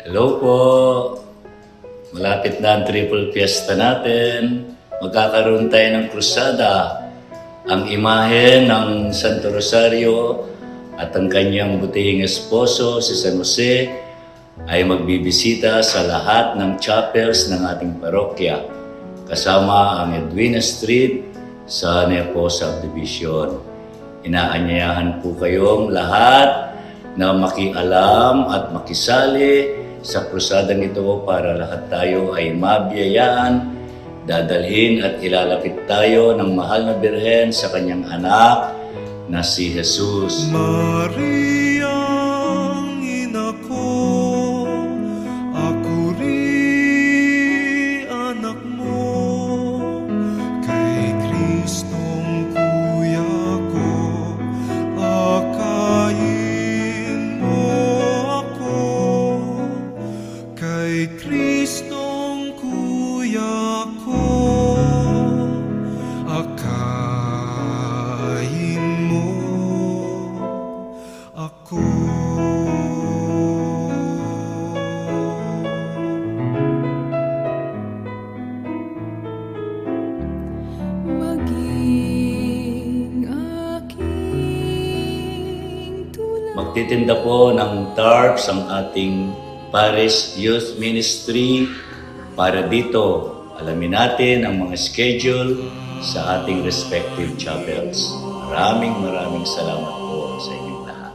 Hello po! Malapit na ang triple fiesta natin. Magkakaroon tayo ng krusada. Ang imahe ng Santo Rosario at ang kanyang butihing esposo, si San Jose, ay magbibisita sa lahat ng chapels ng ating parokya, kasama ang Edwina Street sa Nepo Subdivision. Inaanyayahan po kayong lahat na makialam at makisali sa krusadang ito para lahat tayo ay mabiyayaan, dadalhin at ilalapit tayo ng mahal na Birhen sa kanyang anak na si Jesus. Maria, ina ko, ako rin anak mo, kay Kristong kuya ko, akayin mo ako, kay Kristong kuya ko, akayin mo ako. Maging aking tulad. Magtitinda po ng tarps ang ating Paris Youth Ministry para dito alamin natin ang mga schedule sa ating respective chapels. Maraming salamat po sa inyong lahat.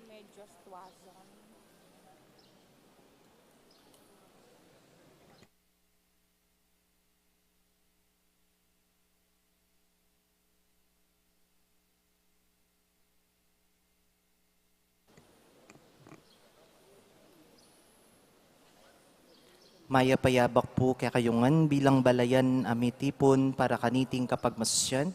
Medyo stwazon. Maya payabak po kaya kayungan bilang balayan amitipon para kaniting kapag masasyan.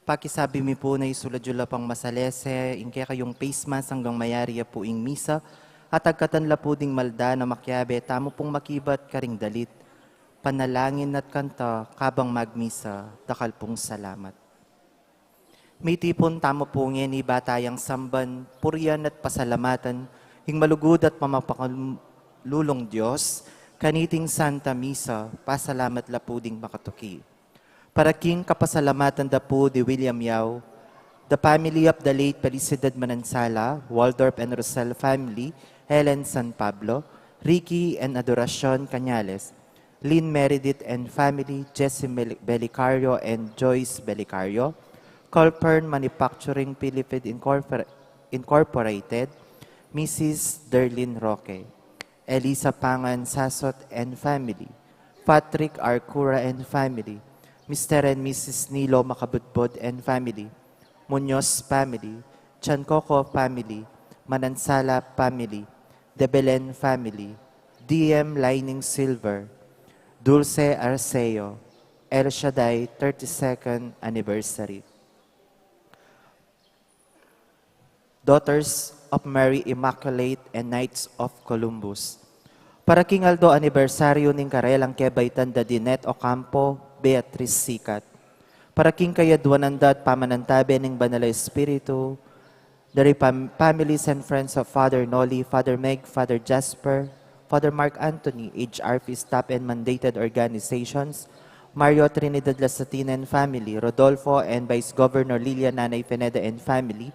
Pakisabi mi po na isuladjula pang masalese, ingke kayong face mask hanggang mayariya po ing misa, at agkatanla po ding malda na makyabe, tamo pong makibat karing dalit. Panalangin at kanta, kabang magmisa, dakal pong salamat. May tipon tamo po ngayon ni batayang samban, purian at pasalamatan, hing malugod at mamapakalulong Diyos, kaniting Santa Misa, pasalamat la po ding makatuki. Para king kapasalamatan da po di William Yao, the family of the late Felicidad Manansala, Waldorf and Rosel family, Helen San Pablo, Ricky and Adoracion Cañales, Lynn Meredith and family, Jessie Belicario and Joyce Belicario, Colpern Manufacturing Philippines Incorporated, Mrs. Derlin Roque, Elisa Pangan Sasot and family, Patrick Arcura and family, Mr. and Mrs. Nilo Makabudbod and family, Munoz family, Chancoco family, Manansala family, De Belen family, DM Lining Silver, Dulce Arceo, El Shaddai 32nd anniversary. Daughters of Mary Immaculate and Knights of Columbus. Para King Aldo anibersaryo ning karelang kebaitan da Dinet Ocampo, Beatrice Sikat. Para King Kayadwanandad pamanantabe ning Banala Espiritu, the families and friends of Father Noli, Father Meg, Father Jasper, Father Mark Anthony, HRP staff and mandated organizations, Mario Trinidad Lasatina and family, Rodolfo and Vice Governor Lilia Nanay Pineda and family,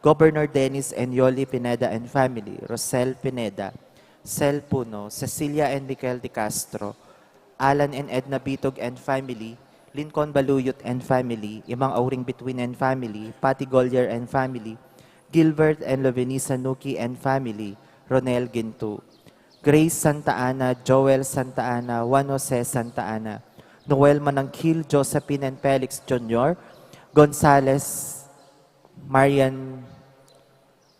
Governor Dennis and Yoli Pineda and family, Rosel Pineda, Cel Puno, Cecilia and Michael De Castro, Alan and Edna Bitog and family, Lincoln Baluyot and family, Imang Auring Between and family, Patty Golyer and family, Gilbert and Lovenisa Nuki and family, Ronel Gintu, Grace Santa Ana, Joel Santa Ana, Juan Jose Santa Ana, Noel Manangkil, Josephine and Felix Jr., Gonzales, Marian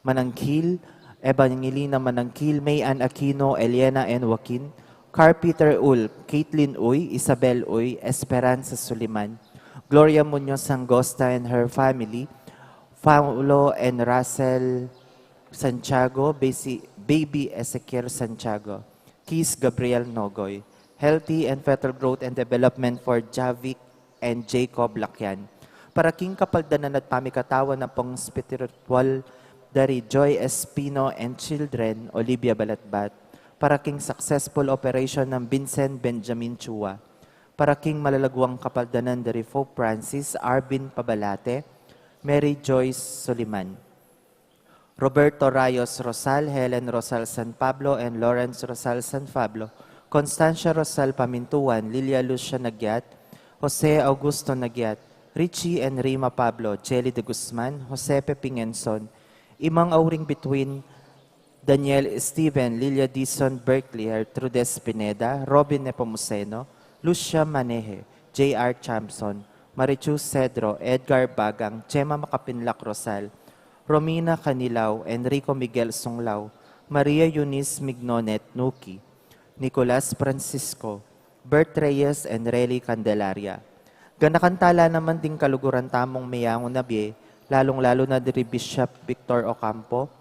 Manangkil, Evangelina Manangkil, Mayan Aquino, Eliana and Joaquin, Car Peter Ul, Caitlin Uy, Isabel Uy, Esperanza Suliman, Gloria Munoz Sangosta and her family, Paulo and Russell Santiago, Baby Ezequiel Santiago, Keys Gabriel Nogoy, Healthy and Fetal Growth and Development for Javik and Jacob Lakyan. Para king kapaldanan at pamikatawan na pong spiritual dari Joy Espino and children, Olivia Balatbat. Para king successful operation ng Vincent Benjamin Chua. Para king malalagwang kapaldanan dari Pope Francis, Arvin Pabalate, Mary Joyce Soliman. Roberto Rayos Rosal, Helen Rosal San Pablo, and Lawrence Rosal San Pablo. Constancia Rosal Pamintuan, Lilia Lucia Nagyat, Jose Augusto Nagyat, Richie and Rima Pablo, Jelly de Guzman, Jose Pepingenson, Imang Auring Between, Daniel Steven, Lilia Dison Berkeley, Trudes Pineda, Robin Nepomuceno, Lucia Maneje, J.R. Champson, Marichu Cedro, Edgar Bagang, Chema Makapinlak Rosal, Romina Canilaw, Enrico Miguel Sunglao, Maria Eunice Mignonet Nuki, Nicolas Francisco, Bert Reyes, and Relly Candelaria. Ganakantala naman ding kaluguran tamong mayangon na biye, lalong-lalo na diri Bishop Victor Ocampo,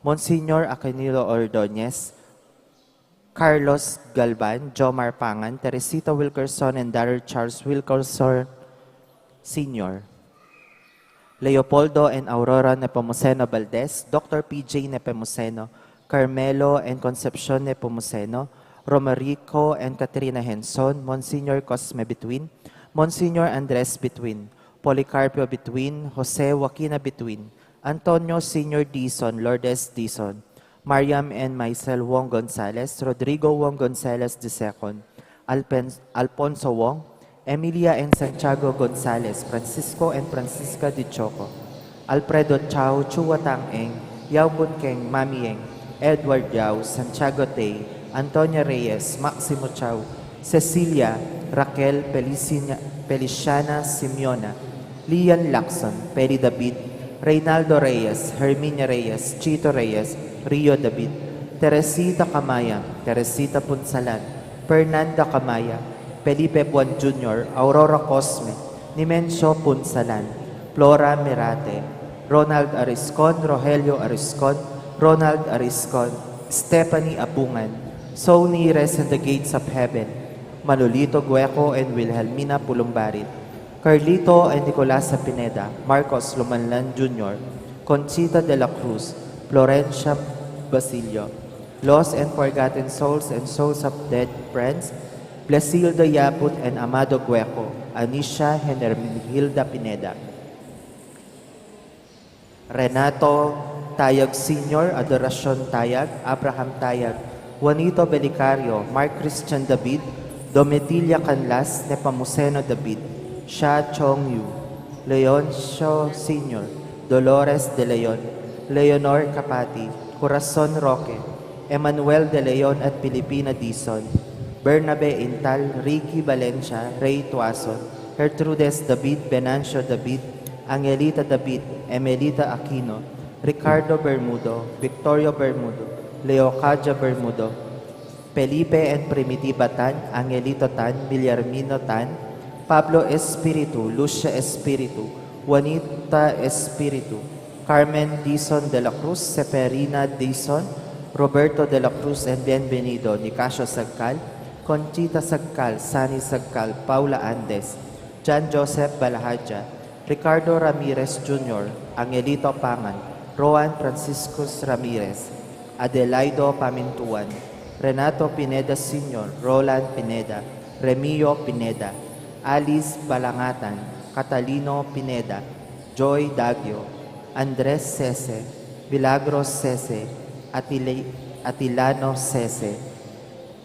Monsignor Aquinilo Ordonez, Carlos Galban, Jomar Pangan, Teresita Wilkerson, and Darrell Charles Wilkerson Sr., Leopoldo and Aurora Nepomuceno Valdez, Dr. P.J. Nepomuceno, Carmelo and Concepcion Nepomuceno, Romerico and Katrina Henson, Monsignor Cosme Between, Monsignor Andres Between, Policarpio Between, Jose Joaquina Between, Antonio Senior Dizon, Lourdes Dizon, Mariam and Maisel Wong Gonzales, Rodrigo Wong Gonzales II, Alfonso Wong, Emilia and Santiago Gonzales, Francisco and Francisca Di Choco, Alfredo Chao, Chua Tang Eng, Yao Bunkeng, Mami Eng, Edward Yao, Santiago Tay, Antonia Reyes, Maximo Chao, Cecilia, Raquel Feliciana Simeona, Lian Lacson, Peri David, Reynaldo Reyes, Herminia Reyes, Chito Reyes, Rio David, Teresita Camaya, Teresita Punsalan, Fernanda Camaya, Felipe Buan Jr., Aurora Cosme, Nimencio Punsalan, Flora Mirate, Ronald Ariscon, Rogelio Ariscon, Ronald Ariscon, Stephanie Abungan, Sony Res and the Gates of Heaven, Manolito Gueco and Wilhelmina Pulumbarit, Carlito and Nicolas Pineda, Marcos Lumanlan Jr., Conchita de la Cruz, Florencia Basilio, Lost and Forgotten Souls and Souls of Dead Friends, Blesilda Yaput and Amado Gueco, Anisha and Hermenegilda Pineda, Renato Tayag Sr., Adoracion Tayag, Abraham Tayag, Juanito Belicario, Mark Christian David, Domitilla Canlas, Nepomuceno David, Sha Chong Yu, Leoncio Sr., Dolores De Leon, Leonor Capati, Corazon Roque, Emmanuel De Leon at Pilipina Dizon, Bernabe Intal, Ricky Valencia, Ray Tuason, Gertrudes David, Venancio David, Angelita David, Emelita Aquino, Ricardo Bermudo, Victorio Bermudo, Leocadia Bermudo, Felipe and Primitiva Tan, Angelito Tan, Villarmino Tan, Pablo Espiritu, Lucia Espiritu, Juanita Espiritu, Carmen Dizon de la Cruz, Seferina Dizon, Roberto de la Cruz and Bienvenido, Nicasio Sagcal, Conchita Sagcal, Sani Sagcal, Paula Andes, John Joseph Balahadja, Ricardo Ramirez Jr., Angelito Pangan, Roan Franciscus Ramirez, Adelaido Pamintuan, Renato Pineda Sr., Roland Pineda, Remio Pineda, Alice Balangatan, Catalino Pineda, Joy Dagio, Andres Sese, Milagros Sese, Atilano Sese,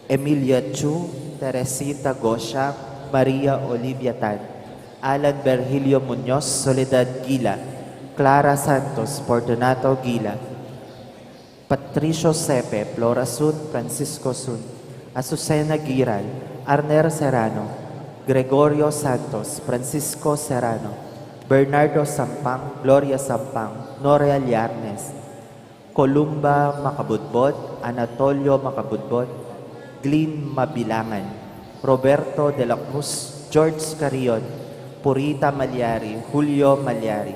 Emilia Chu, Teresita Gosha, Maria Olivia Tan, Alan Bergilio Muñoz, Soledad Gila, Clara Santos, Fortunato Gila, Patricio Sepe, Flora Sun, Francisco Sun, Azucena Giral, Arner Serrano, Gregorio Santos, Francisco Serrano, Bernardo Sampang, Gloria Sampang, Norea Liarnes, Columba Makabudbod, Anatolio Makabudbod, Glyn Mabilangan, Roberto de la Cruz, George Carion, Purita Malyari, Julio Malyari,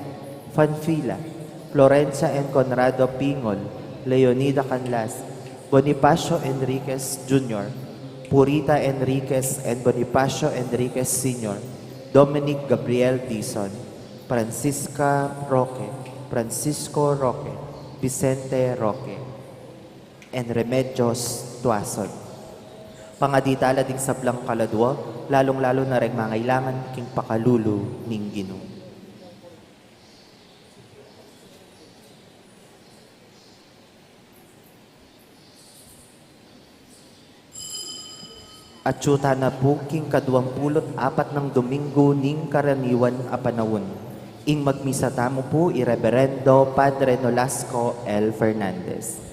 Fanfila, Florencia and Conrado Pingol, Leonida Canlas, Bonifacio Enriquez Jr., Purita Enriquez and Bonifacio Enriquez Sr., Dominic Gabriel Dizon, Francisca Roque, Francisco Roque, Vicente Roque, and Remedios Tuason. Pangaditala ding sablang kaladwa, lalong-lalo na rin mangailangan king pakalulu ning Ginoo. At syuta na po king 24 ng Domingo ning karaniwan a panawon. Ing magmisa tamo po Ireverendo Padre Nolasco L. Fernandez.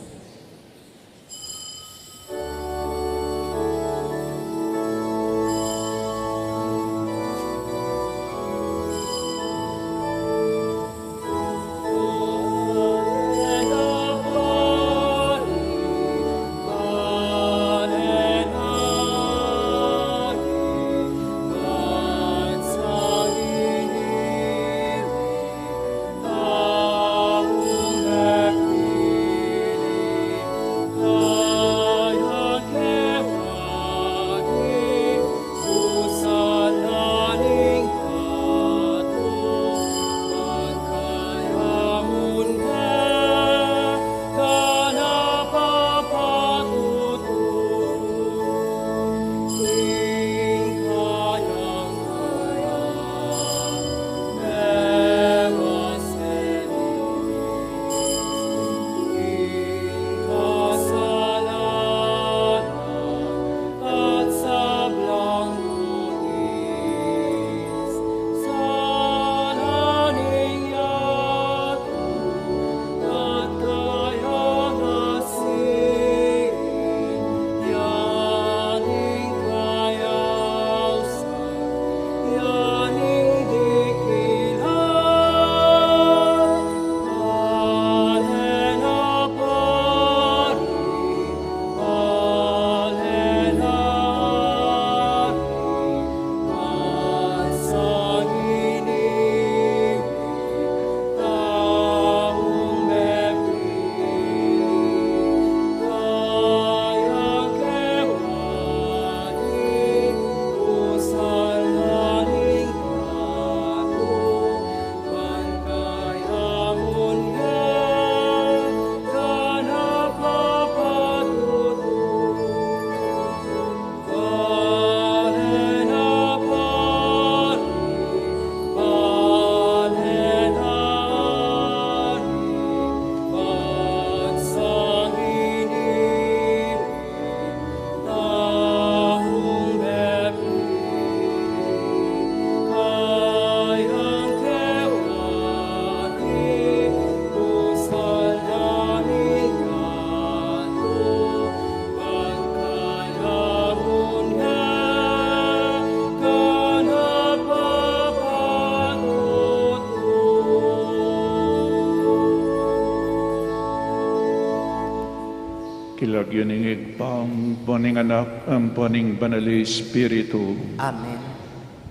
Kilagyan ng igpang poning anak ang poning banal Espiritu. Amen.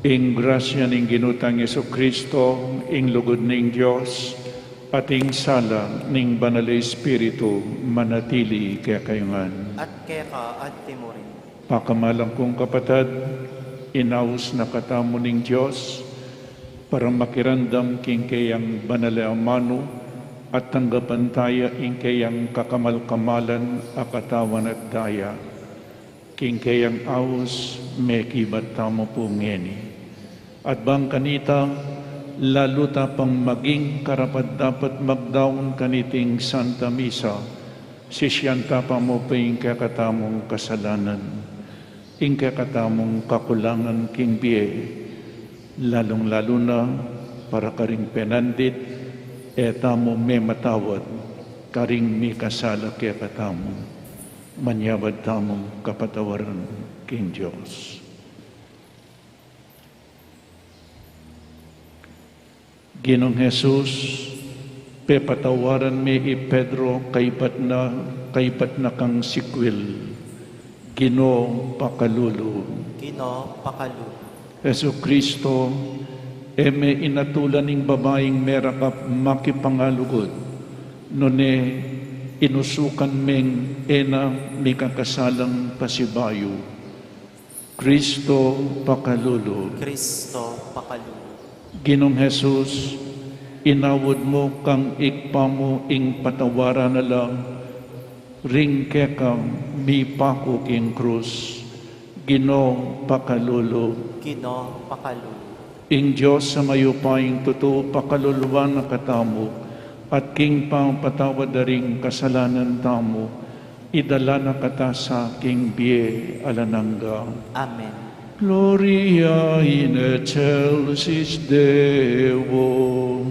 Ing grasya ning ginutang Yesu Kristo, ing lugod ning Dios, at ing sala ning banal Espiritu manatili kaya kayungan. At kaya ka at timurin. Pakamalang kong kapatid, inaus na katamo ning Dios para makirandam king kayang banal amano at tanggapan tayo ing kayang kakamal-kamalan akatawan at daya. King kayang aus, may kibat tamo po ngeni. At bang kanita, lalo tapang maging karapat dapat magdaon kaniting Santa Misa, sisyan tapang mo pa yung kakatamong kasalanan, yung kakatamong kakulangan king biye, lalong-lalo na para karing penandit, etamo may matawad, karing may kasala kaya katamo, manyabad tamong kapatawaran king Diyos. Ginong Jesus, pepatawaran mi i Pedro kaypat na kang sikwil, Gino pakalulu. Gino pakalu. Yesu Kristo, eme inatulan ning babaeng merakap makipangalugod, nune inusukan meng ena mikakasalang pasibayo. Kristo pakalulu. Kristo pakalu. Ginong Jesus, inawod mo kang ikpamo ing patawara na lang, ring kekang mi pako king krus, Ginong pakalulu. Gino pakalu. Ing Diyos sa mayupaying totoo pakaluluwan na katamo, at king pang patawad na ring kasalanan tamo, idala na kata sa king biye alanangga. Amen. Gloria in excelsis Deo.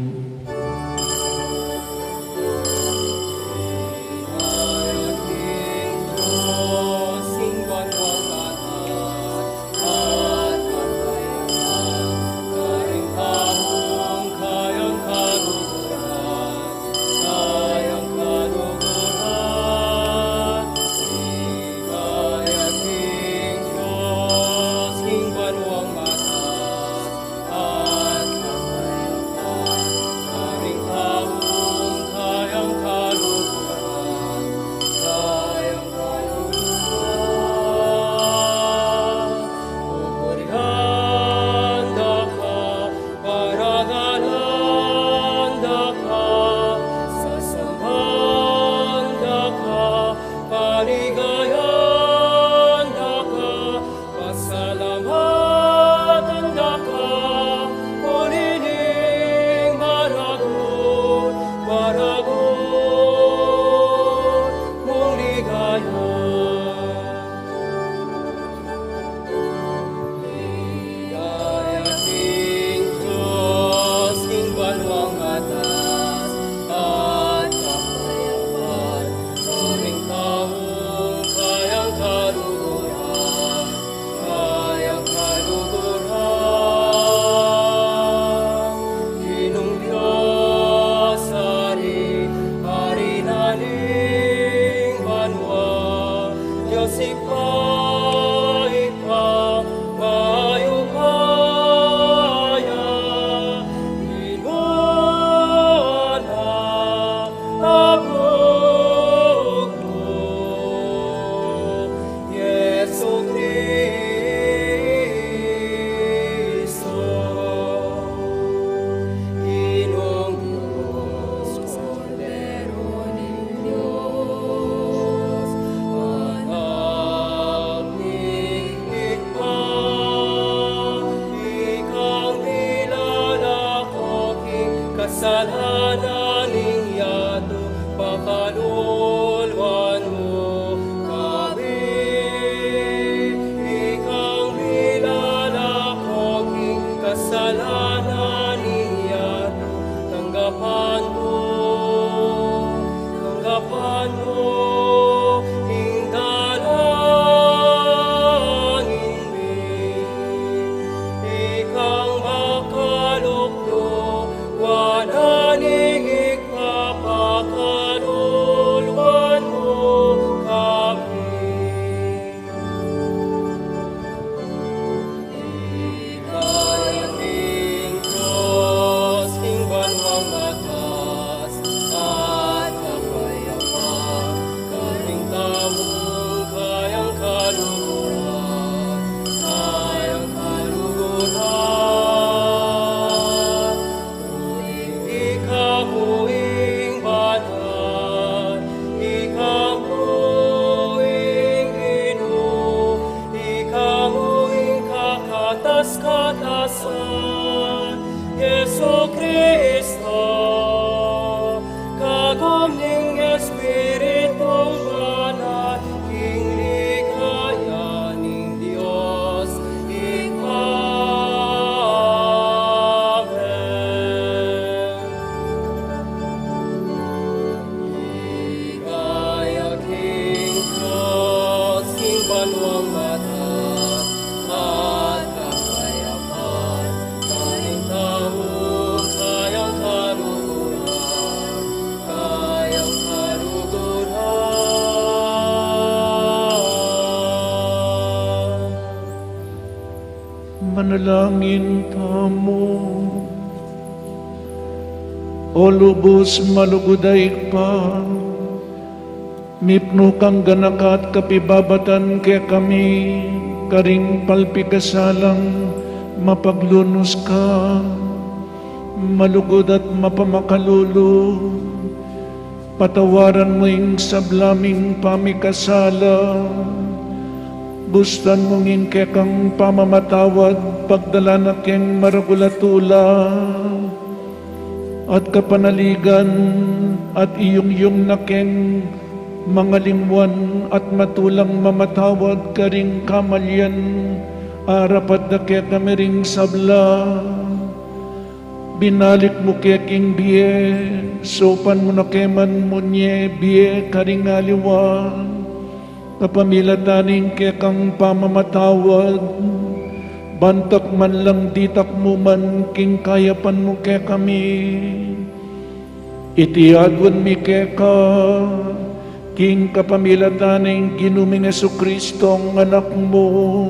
manalangin tamo. O lubos maluguday pa, mipno kang ganakat kapibabatan kaya kami, karing palpikasalang mapaglunos ka, malugod at mapamakalulu. Patawaran mo yung sablaming pamikasala, bustan mong inkekang pamamatawad, pagdala na keng maragulatula, at kapanaligan at iyong nakeng mga lingwan at matulang mamatawad karing kamalyan, arapat na kaya kami ring sabla. Binalik mo kaya king biye, sopan mo na keman mo nye biye karing aliwa, kapamilataning kaya kang pamamatawad, bantak man lang ditak mo man king kayapan mo kaya kami. Itiadwan mi kaya ka, king kapamilataning ginuming Jesucristo ang anak mo,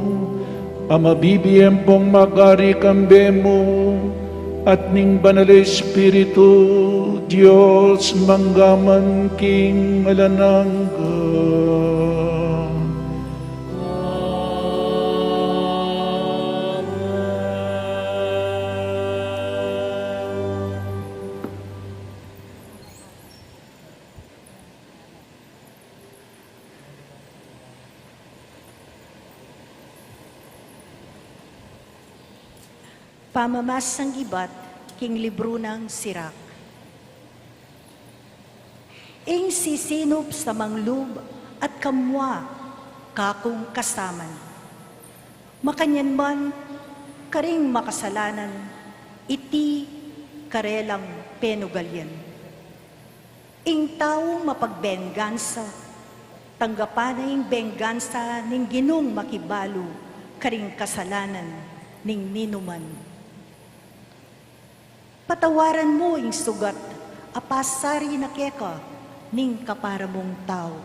ama bibiyempong magari kambe mo, at ning banal Espiritu, Diyos manggaman king alanangga. Pamamasang ibat, king libro ng Sirak. Ing sisinop sa manglub at kamwa, kakong kasaman. Makanyan man, karing makasalanan, iti karelang penugalyan. Ing taong mapagbengansa, tanggapan na ing bengansa ning ginong makibalo, karing kasalanan ning ninuman. Patawaran mo ing sugat, apasari na keka, ning kaparamong tao.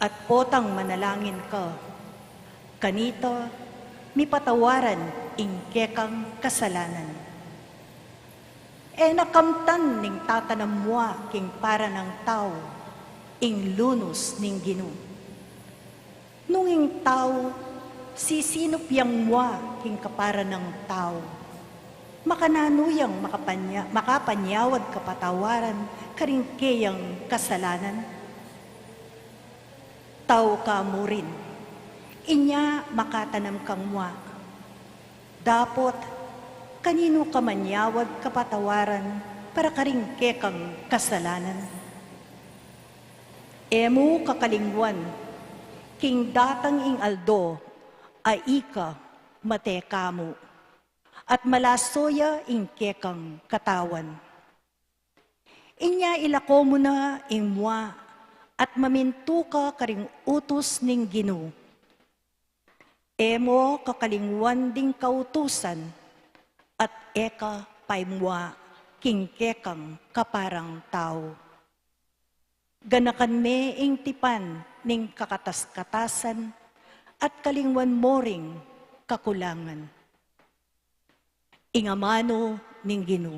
At potang manalangin ka, kanita, mi patawaran ing kekang kasalanan. E nakamtan ning tatanamwa king para ng tao, ing lunos ning Gino. Nung ing tao, sisinupyang mwa king kapara ng tao, makananuyang makapanyawad kapatawaran karingkeyang kasalanan. Tao ka mo rin, inya makatanam kang mwa. Dapot, kanino ka manyawad kapatawaran para karingkekang kasalanan. Emo kakalingwan, king datang ing aldo, ay ika matekamo, at malasoya ing kekang katawan. Inya ilako mo na ing mwa, at mamintu ka karing utos ning Gino. Emo kakalingwan ding kautusan, at eka paimwa king kekang kaparang tao. Ganakan me ing tipan ning kakatas-katasan, at kalingwan mo ring kakulangan. Ingamano ning Gino.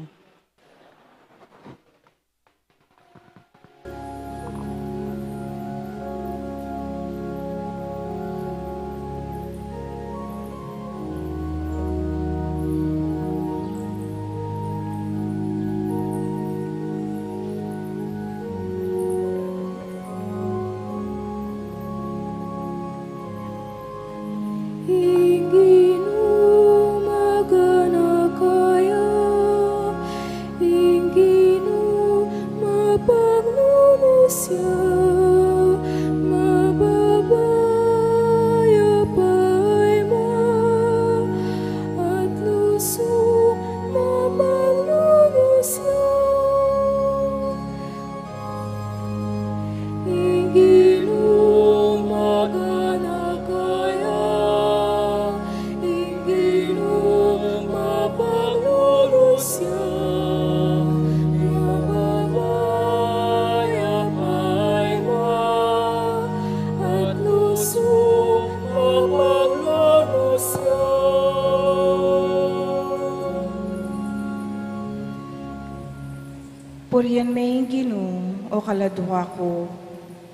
Purian may Ginoo, o kaladwa ko,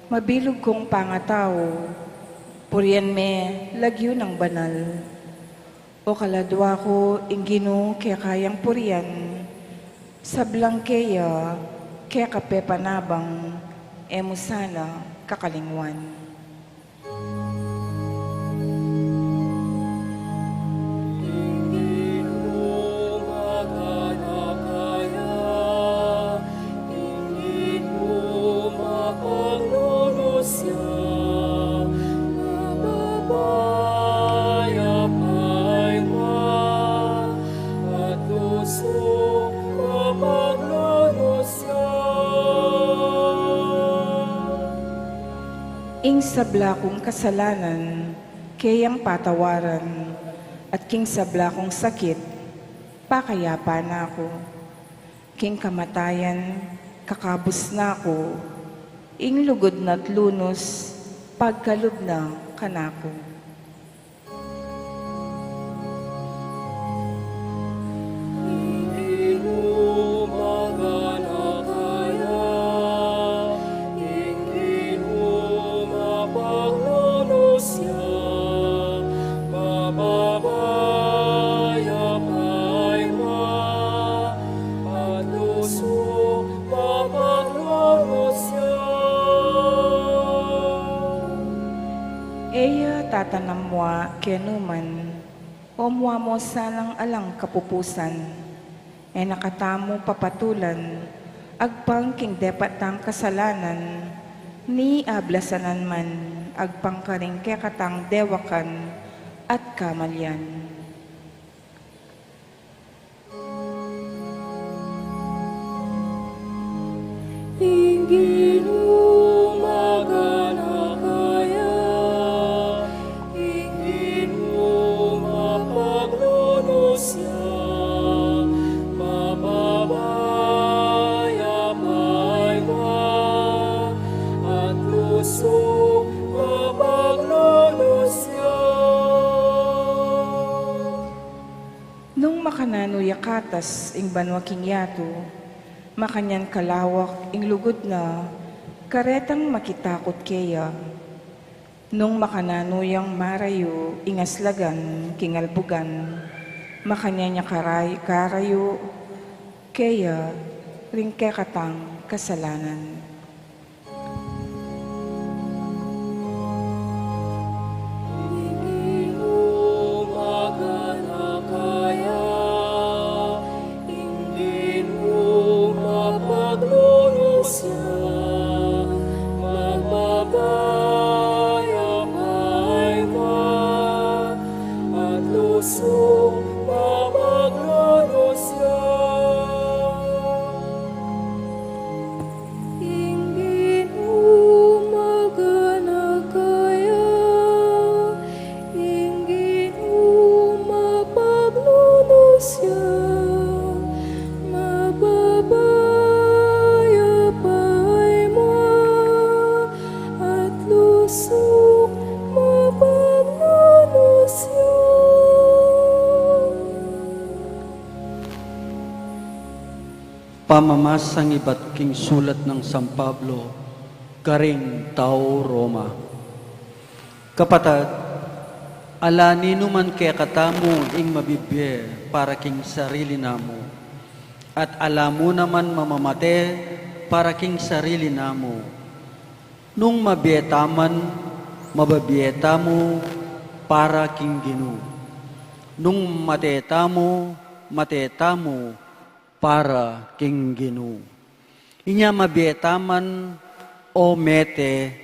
mabilog kong pangatao, purian me lagyo ng banal. O kaladwa ko, Ginoo, kaya kayang purian, sablang kaya, kaya kape panabang, emo sana kakalingwan. Ing sabla kong kasalanan, kayang patawaran, at king sabla kong sakit, pakayapa na ako. King kamatayan, kakabus na ako, ing lugod na't lunos, pagkalub na kanako. Eya tatanamwa kenuman, o mua mo sanang alang kapupusan, e nakatamo papatulan, agpang king depatang kasalanan, ni ablasanan man, agpang karing kekatang dewakan, at kamalyan. Nung makanano yakatas ing banwa king yato, makanyan kalawak ing lugod na, karetang makitakot kaya. Nung makanano yang marayo ing aslagan king albugan, makanyan niya karayo, kaya ring kekatang kasalanan. Pamamasang iba't king sulat ng San Pablo, karing tao Roma. Kapatad, alanino man kaya katamo ing mabibye para king sarili namo, at alam mo naman mamamate para king sarili namo. Nung mabiyeta man, mababiyeta mo para king Ginoo. Nung mateta mo para king Ginoo. Inya mabiyetaman o mete,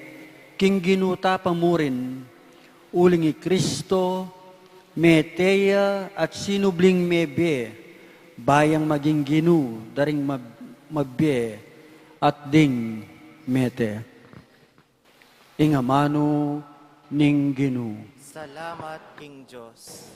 king Ginoo ta pamurin, ulingi Kristo, meteya at sinubling mebe, bayang maging Ginoo, daring mabye at ding mete. Ingamano ning Ginoo. Salamat, King Diyos.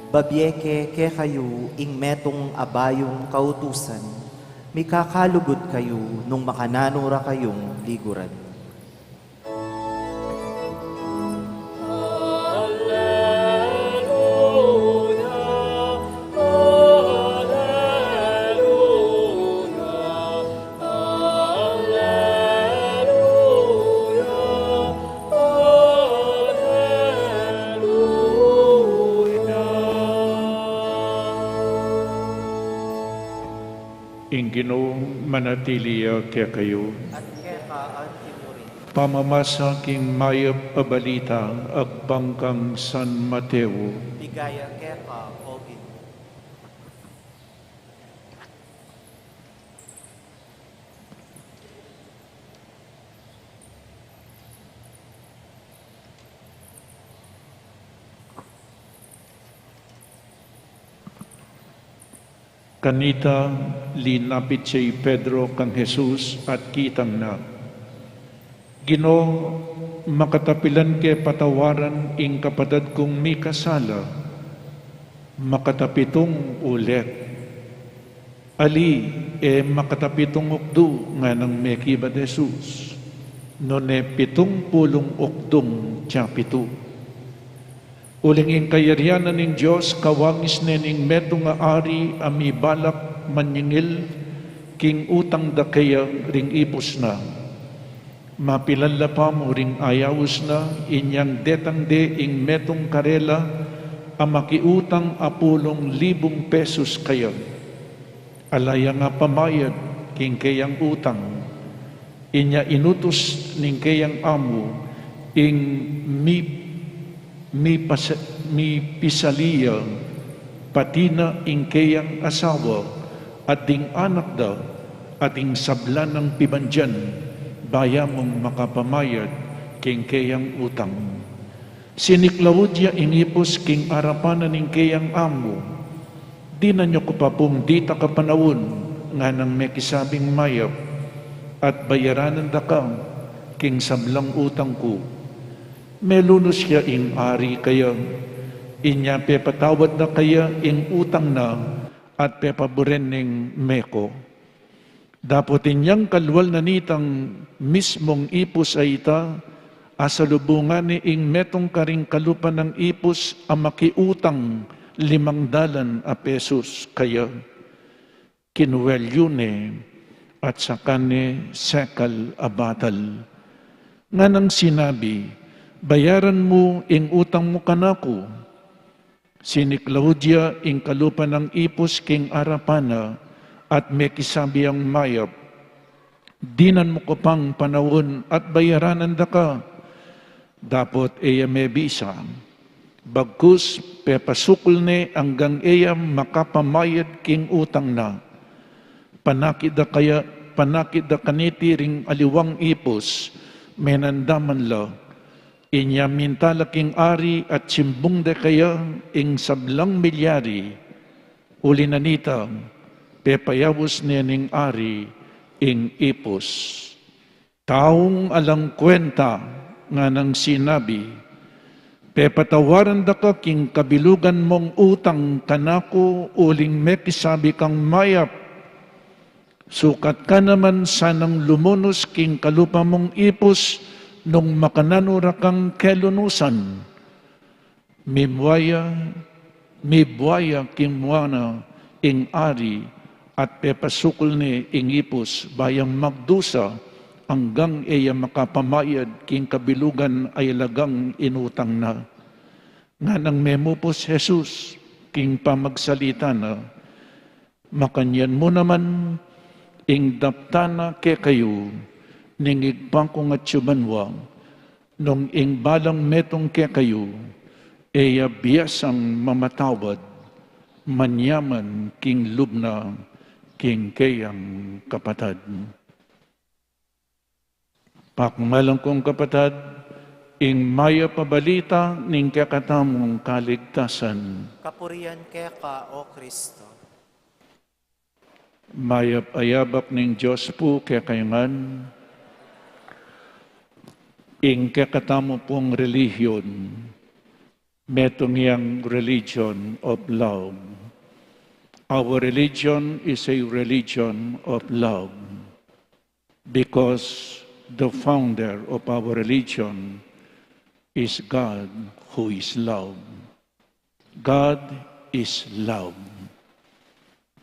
Babyeke ke kayo ing metong abayong kautusan, may kakalugod kayo nung makananura kayong liguran. Inginoong manatiliya kaya kayo, At keka at tinurin. pamamasa king mayap pabalita agbangkang San Mateo, Bigaya keka ogin. kanita linapit siya Pedro kang Jesus at kitang na, Ginoo, makatapilan kay patawaran ing kapatad kong may kasala, makatapitong ulit. Ali, makatapitong ukdo nga ng may kibat Jesus, no ne 70 ukdong tiyapito. Uling ing kayarianan ng Diyos, kawangis nening meto nga ari amibalak manyingil, king utang da kaya ring ipos na. Mapilala pa mo ring ayawos na, inyang detang de ing metong karela, amakiutang 10,000 pesos kaya. Alaya nga pamayad, king kayang utang. Inya inutos ning kayang amo, ing mi pisaliya, patina ing kayang asawa, at ding anak da, at ing sablan ng pibandyan, baya mong makapamayad, king kayang utang. Siniklawudya inipos king arapanan ing kayang amo, di na nyo ko pa pong dita kapanawon, nga nang may kisabing mayap, at bayaranan da ka, king sablang utang ko. Melunos siya ing ari kaya, inya pepatawad na kaya ing utang na, at pepaboren ning meko. Dapot inyang kalwal na nitang mismong ipos ay ita, asalubungan ni ing metong karing kalupan ng ipos ang makiutang 500 pesos kaya. Kinuwel yun at sa kane sekal abatal. Nga nang sinabi, bayaran mo ing utang mo kanako. Sini Claudia ing kalupan ng ipos king arapana, at may kisabi ang mayap, dinan mo ko pang panawon at bayaranan da ka. Dapot eya may bisa, bagkus pepasukul ne hanggang eya makapamayad king utang na. Panakid da kaniti ring aliwang ipos, menandaman la, inya mintala king ari at simbong de kaya ing sablang milyari, uli na nita, pepayawos niya ning ari ing ipos. Taong alang kwenta nga nang sinabi, pepatawaran da ka king kabilugan mong utang kanako uling mekisabi kang mayap. Sukat ka naman sanang lumunos king kalupa mong ipos nung makananura kang kelunusan. Mibwaya king muana ing ari, at pepasukol ni ing ipos bayang magdusa hanggang iya makapamayad king kabilugan ay lagang inutang na. Nga nang memupos Jesus king pamagsalita na, makanyan mo naman ing daptana ke kayo ning igpang kong at syubanwa nung ing balang metong ke kayo iya biyasang mamatawad manyaman king lubna king kayang kapatad. Pakmalang kong kapatad, ing maya pabalita ning kakatamong kaligtasan. Kapurian keka o Kristo. Mayap ayabak ning Diyos po kakayangan, ing kakatamo pong relihiyon, metong yang religion of love. Our religion is a religion of love because the founder of our religion is God who is love. God is love.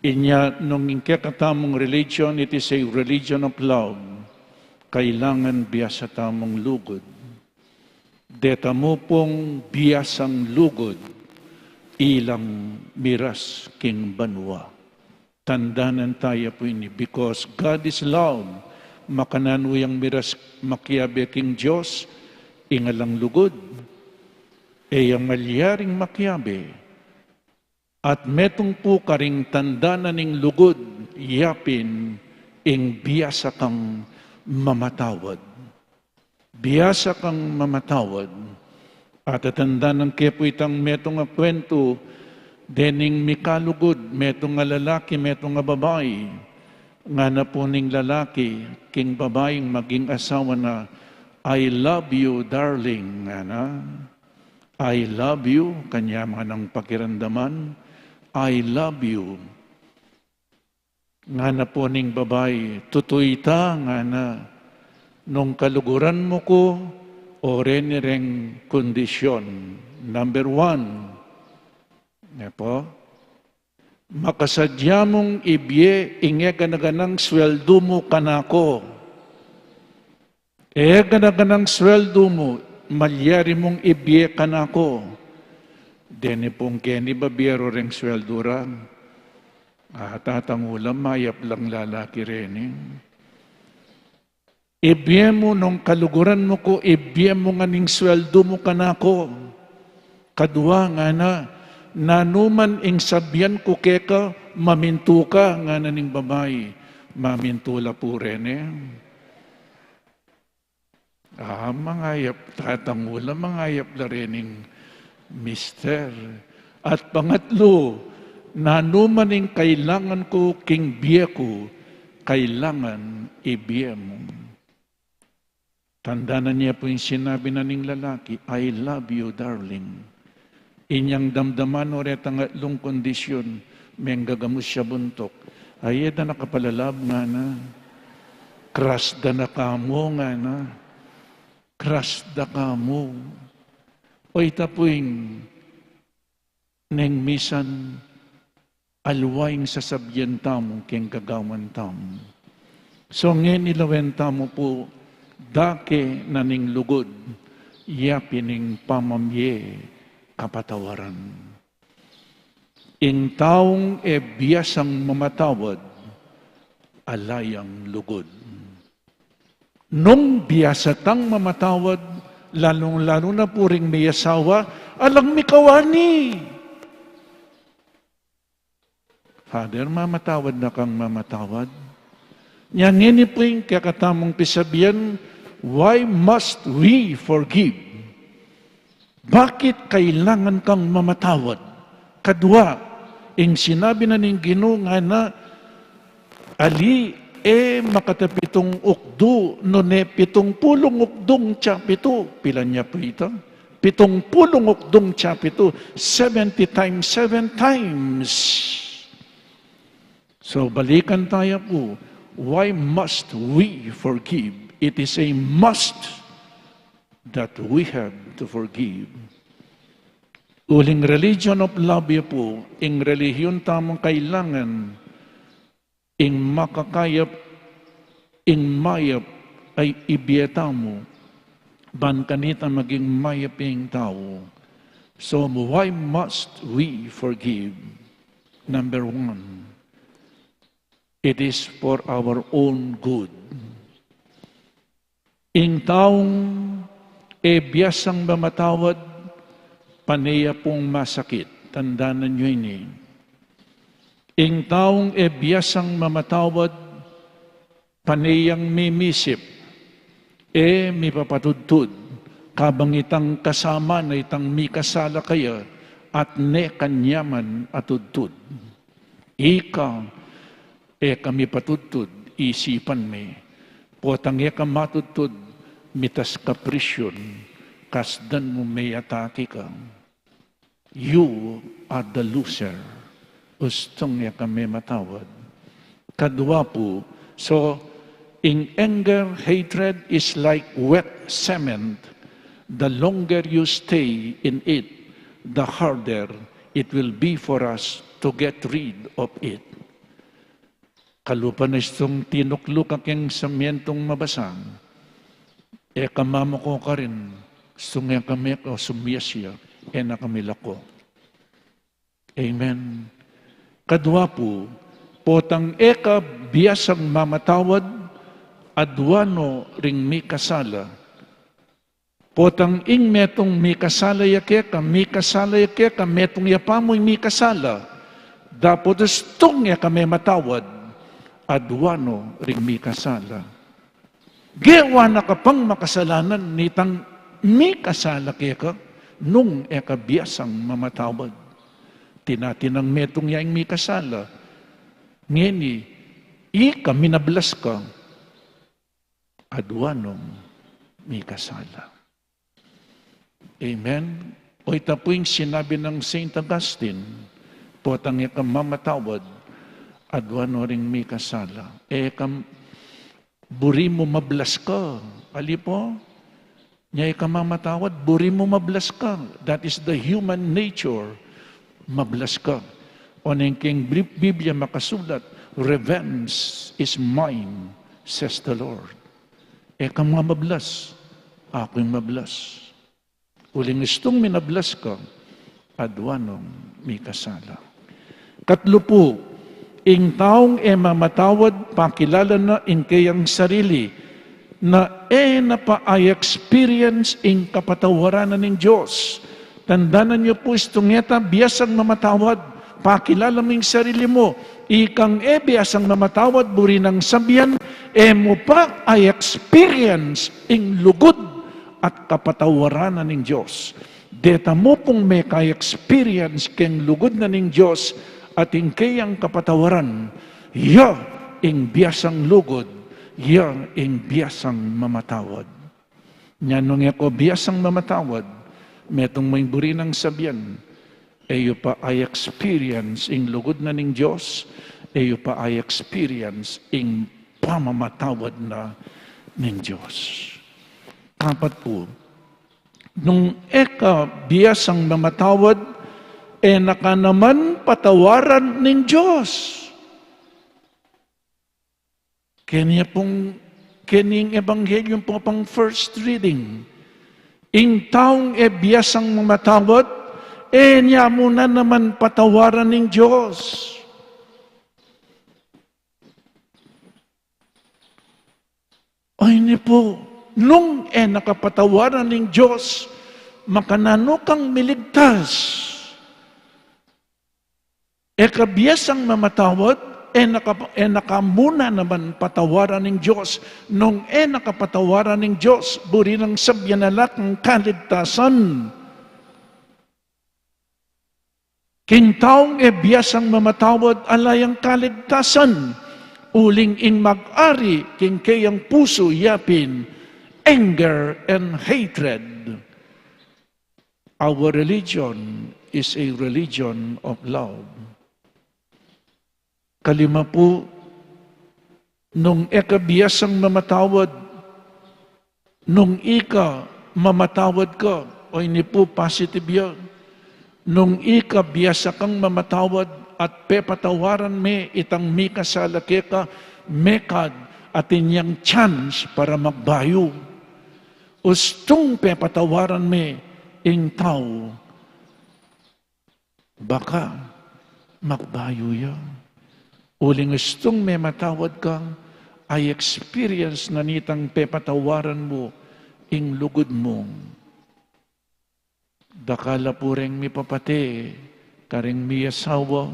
Inya, nung ikakatamong religion, it is a religion of love. Kailangan biyasa tamong lugod. Deta mo pong biyasang lugod, ilang miras king banwa. Tandanan tayo po ini, because God is love, makananuyang miras makiabe king Diyos, ingalang lugod, e ang malyaring makiabe, at metong po karing tandanan ning lugod, yapin, ing biyasa kang mamatawad. Biyasa kang mamatawad. At atanda ng kepo itang metong nga kwento, dening mikalugod, metong nga lalaki, metong nga babae, nga na po ning lalaki, king babaeng maging asawa na, I love you, darling, nga na. I love you, kanya mga ng pakiramdaman, I love you. Nga na po ning babae, tutoy ta, nga na, nung kaluguran mo ko, o renireng kondisyon. Number 1, po, makasadya mong ibye, inge ganaganang sweldo mo kanako. Ganaganang sweldo mo, malyari mong ibye kanako. Deni pong keni babiero reng sweldo ra. Tatangulam, mayap lang lalaki rin eh. Ibye mo nung kaluguran mo ko, ibye mo nga ning sweldo mo kanako. Kadua nga na, nanuman ing sabyan ko keka, mamintu ka nga na ning babae. Mamintula po rin eh. Mangayap, tatangula, mangayap la rin ing mister. At pangatlo, nanuman ing kailangan ko king biye ko, kailangan ibiye mo. Tandaan niya po yung sinabi na ning lalaki, I love you, darling. Inyang damdaman o retang atlong kondisyon, may gagamus siya buntok. Ay, eda nakapalalab nga na. Kras da na kamo nga na. Kras da kamo. O itapuing, neng misan, alwaing sasabyan tamo, keng gagawan tamo. So ngayon ilawen tamo po, dake naning lugod, yapining pamamye kapatawaran. Ing taong biyasang mamatawad, alayang lugod. Nung biyasa tang mamatawad, lalong-lalo na puring may asawa, alang mikawani. Father, mamatawad na kang mamatawad. Yan ngini po yung kakatamong pisabihan, why must we forgive? Bakit kailangan kang mamatawad? Kadua, ing sinabi na ning Ginoo nga na, ali makatapitong ukdo, none 70 ukdong tiyapito. Pila niya po ito? 70 ukdong tiyapito. 70 times 7 times. So balikan tayo po. Why must we forgive? It is a must that we have to forgive. Uling religion of love po, ing relihiyon tamang kailangan, ing makakayap, ing mayap ay ibiyeta mo, ban kanita maging mayaping tao. So why must we forgive? Number 1, it is for our own good. Ing taong biyasang mamatawad, paneya pong masakit. Tandaan nyo ini. Ing taong biyasang mamatawad, paneyang mimisip, mipapatudtud, kabang itang kasama na itang mikasala kaya, at ne kanyaman atudtud. Ika, kami patudtud, isipan me. Potang ka matudtud, mitas kaprisyon, kasdan mo may atake ka. You are the loser. Gustong niya kami matawad. Kadwa po, so in anger, hatred is like wet cement. The longer you stay in it, the harder it will be for us to get rid of it. Kalupa na itong tinukluk aking samyentong mabasang, kamamo ko ka rin, sungya kami o sumyasya, na kami lako. Amen. Kadwa po, potang eka biyasang mamatawad, adwano ring mi kasala. Potang ing metong mi kasala yakeka, metong yapamoy mi kasala. Dapat istong ya kami matawad, adwano ring mi kasala. Gewa na kapang makasalanan nitang mi kasala keka, nung eka biyasang mamatawad. Tinatinang metong yaing mi kasala. Ngeni, ika minablas ka, adwanong mi kasala. Amen? O ita po yung sinabi ng St. Augustine, potang ika mamatawad, adwano ring mi kasala. Buri mo mablas ka. Ali po? Niya ika mamatawad, buri mo mablas ka. That is the human nature. Mablas ka. O nangking Biblia makasulat, revenge is mine, says the Lord. Eka mga mablas, ako'y mablas. Uling istong minablas ka, adwanong may kasala. Katlo po, ing taong mamatawad, pakilala na in kayang sarili, na napa-experience ing kapatawaranan ng Diyos. Tandaan niyo po itong ngeta, biyasang mamatawad, pakilala mo yung sarili mo, ikang biyasang mamatawad, buri ng sabihan, mo pa ay experience ing lugod at kapatawaranan ng Diyos. Deta mo pong may ka-experience keng lugod na ng Diyos at ing kayang kapatawaran, ing biyasang lugod, ing biyasang mamatawad. Nyanong ako biyasang mamatawad, metong may buri ng sabihan, eyo pa ay experience ing lugod na ng Diyos, eyo pa ay experience ing pamamatawad na ng Diyos. Kapat po, nung biyasang mamatawad, naka naman patawaran ng Diyos. Kening ebanghelyo po pang first reading, ing taong biyasang mamatawad, niya muna naman patawaran ng Diyos. Ay ni po, nung nakapatawaran ng Diyos, makanano kang miligtas. Kabiyasang mamatawad, nakamuna naman patawaran ng Diyos. Nung nakapatawaran ng Diyos, buri ng sabyanalak ng kaligtasan. King taong biyasang mamatawad, alayang kaligtasan. Uling ing mag-ari, king kayang puso yapin, anger and hatred. Our religion is a religion of love. Kalima po, nung biyasang mamatawad, nung mamatawad ka, o ini po positive yun, nung biyasa kang mamatawad at pepatawaran me itang mi kasala ka, mekad at inyang chance para magbayo. Ustong pepatawaran me ing tao, baka magbayo yan. Uling gustong may matawad kang, ay experience na nitang pepatawaran mo, ing lugod mo. Dakala po rin mi papate, karing mi asawa,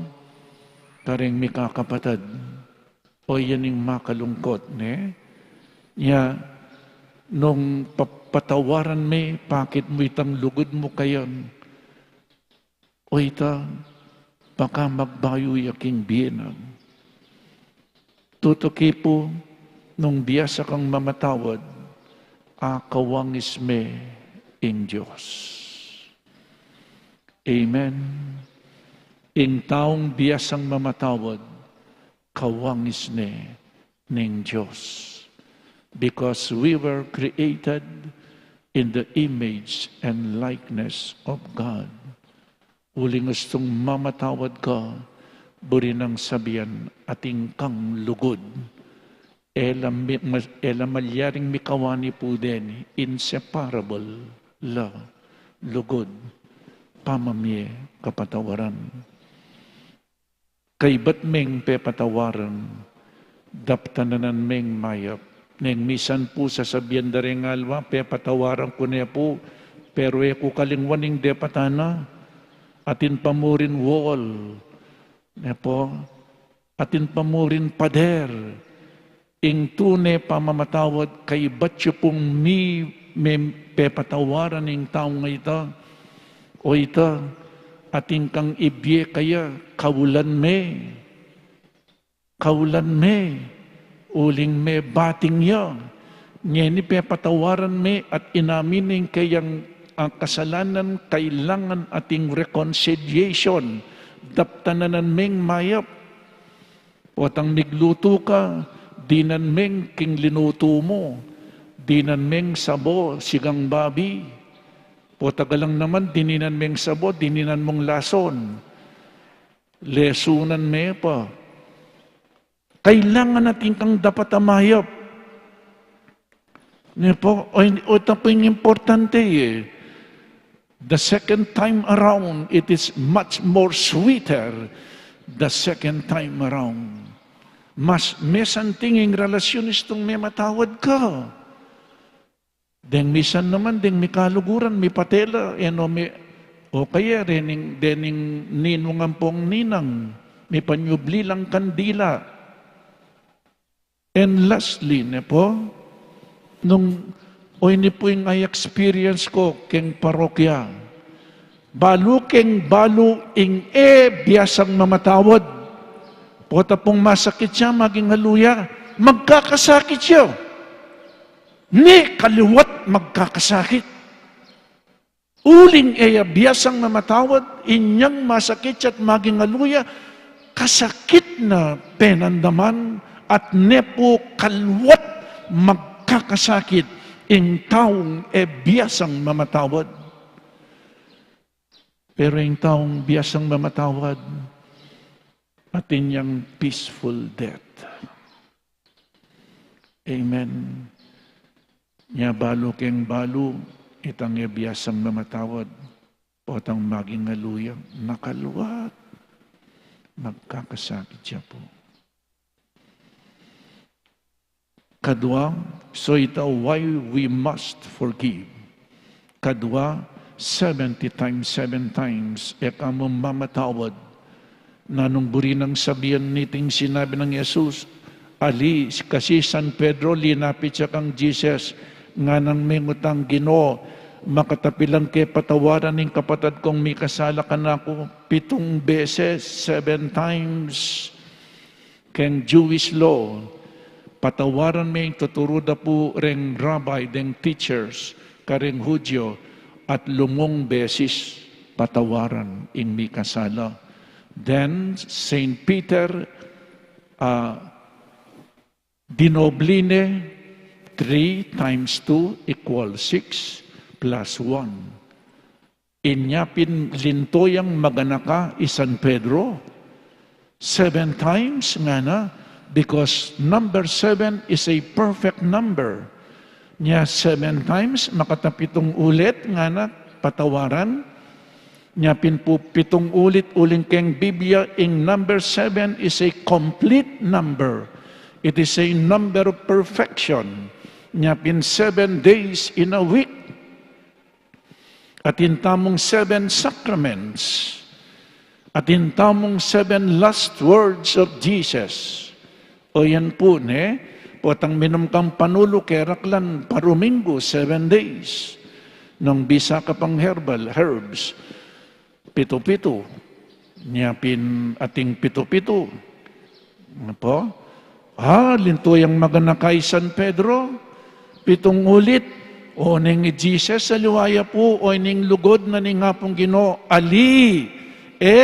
karing mi kakapatad, o yaning makalungkot, ne? Ya, nung patawaran mi, pakit mo itang lugod mo kayon, o ita, baka magbayo yaking bienang. Tutuki po, nung biyasa kang mamatawad, kawangis me in Diyos. Amen. Ing taong biyasang mamatawad, kawangis ning Diyos. Because we were created in the image and likeness of God. Uling gustong mamatawad ka, buri ng sabihan ating kang lugod. Ela malyaring mikawani po din, inseparable la, lugod, pamamye, kapatawaran. Kay ba't meng pepatawaran, daptananan meng mayap. Neng misan po sasabihan da rin alwa, pepatawaran ko niya po, pero ko kalingwaning depatana, atin pamurin wall, niya po, atin pamurin pader, ing tune pamamatawad, kay batyo pong may pepatawaran ng taong ito, o ito, ating kang ibye kaya, kaulan me, uling me bating ya, ni pepatawaran me at inaminin kayang ang kasalanan kailangan ating reconciliation, daptananan meng mayap, potang nigluto ka, dinan meng king linuto mo, dinan meng sabo, sigang babi, potagalang naman, dininan meng sabo, dininan mong lason, lesunan me pa. Kailangan natin kang dapat amayap. O ito po yung importante eh. The second time around, it is much more sweeter the second time around. Mas mesan tinging relasyon istong may matawad ka. Deng misan naman, deng may kaluguran, may patela, o kaya dening ninungan pong ninang, may panyubli lang kandila. And lastly, po, ini po yung experience ko keng parokya. Balu ing biyasang mamatawad. Pota pong masakit siya, maging haluya, magkakasakit siya. Ni kaliwat magkakasakit. Uling biyasang mamatawad, inyang masakit siya at maging haluya, kasakit na penandaman, at nepo kalwat magkakasakit ing taong biyasang mamatawad. Pero ing taong biyasang mamatawad, atin yang peaceful death. Amen. Nya balo keng balo, itang biyasang mamatawad, potang maging haluyang nakaluwat, magkakasakit siya po. Kadwa, so ito why we must forgive. Kadwa, 70 times, 7 times, kamo mamatawad. Nanungburi ng sabihan niting sinabi ng Jesus, ali, kasi San Pedro, linapit siya kang Jesus, nga nang may ngutang Ginoo, makatapilan kay patawaran ng kapatid kong may kasala ka na ako 7 beses, 7 times, keng Jewish law, patawaran may tuturuda po ring rabbi, deng teachers, karing Hudyo, at lumong beses patawaran ing may kasala. Then, St. Peter, dinobline, 3 times 2 equals 6 plus 1. Inyapin lintoyang maganaka San Pedro, 7 times nga na, because number 7 is a perfect number. Nya 7 times, makatapitong ulit nga na patawaran. Nya pinpo 7 ulit uling keng Biblia, ing number 7 is a complete number. It is a number of perfection. Nya pin 7 days in a week. At intamong 7 sacraments. At intamong 7 last words of Jesus. O yan po, potang minum kang panulo keraklan paruminggo, 7 days. Nung bisa ka pang herbs, 7-7. Nyapin ating 7-7. Ano po? Linto yung maganakay San Pedro, 7 ulit. O ning Jesus sa luwaya po, o ning lugod na ning hapong Ginoo, ali,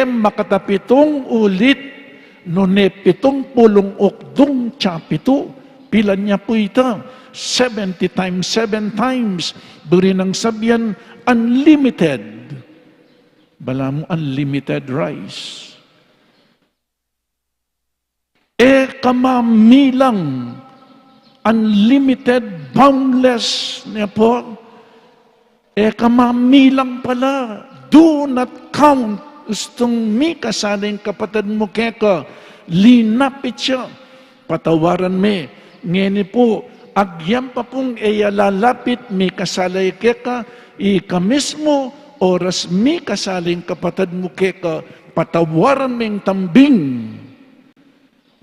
makatapitong ulit, no ne 78 tsa 7. Pila niya po ito? 70 times, 7 times. Buri ng sabyan, unlimited. Bala mo, unlimited rice. Kamamilang, unlimited, boundless niya po. Kamamilang pala, do not count. Gustong mi kasaling kapatid mo keka, linapit siya. Patawaran me. Ngeni po, agyam pa pong lalapit mi kasalay keka, mismo oras mi kasaling kapatid mo keka, patawaran meng tambing.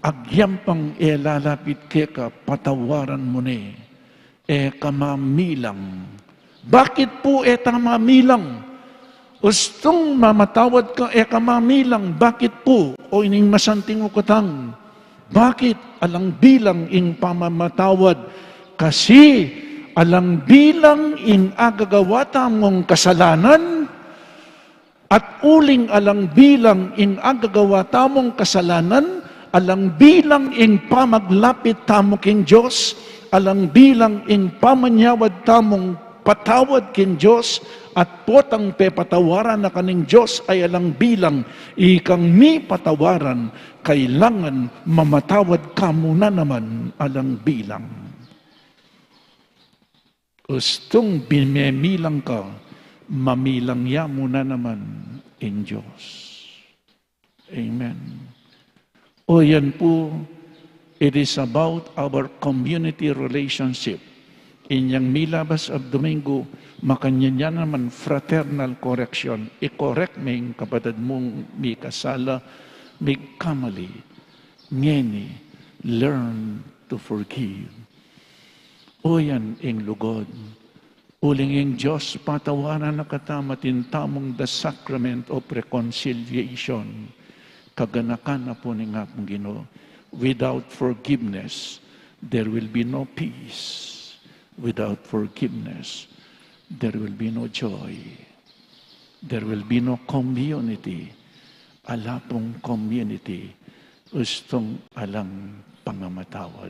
Agyam pang lalapit keka, patawaran mo ni. Kamamilang. Bakit po tamamilang? Gustong mamatawad ka, kamamilang. Bakit po? O ining masanting ukatang. Bakit? Alang bilang ing pamamatawad. Kasi alang bilang ing agagawata mong kasalanan at uling alang bilang ing agagawata mong kasalanan, alang bilang ing pamaglapit tamo king Diyos, alang bilang ing pamanyawad tamong patawad king Diyos, at potang pepatawaran na kaning Diyos ay alang bilang ikang mi patawaran, kailangan mamatawad ka muna naman alang bilang. Gustong bimemilang ka, mamilang ya muna naman in Diyos. Amen. O yan po, it is about our community relationship. Inyang milabas of Domingo, makanya naman fraternal correction. I-correct mo kapatid mong may kasala, may kamali. Ngeni, learn to forgive. O yan ing lugod. Uling ing Diyos, patawanan na katamatin tamong the sacrament of reconciliation. Kaganakan na po ni nga pong Ginoo. Without forgiveness, there will be no peace. Without forgiveness, there will be no joy. There will be no community. Alapong community. Gustong alang pangamatawad.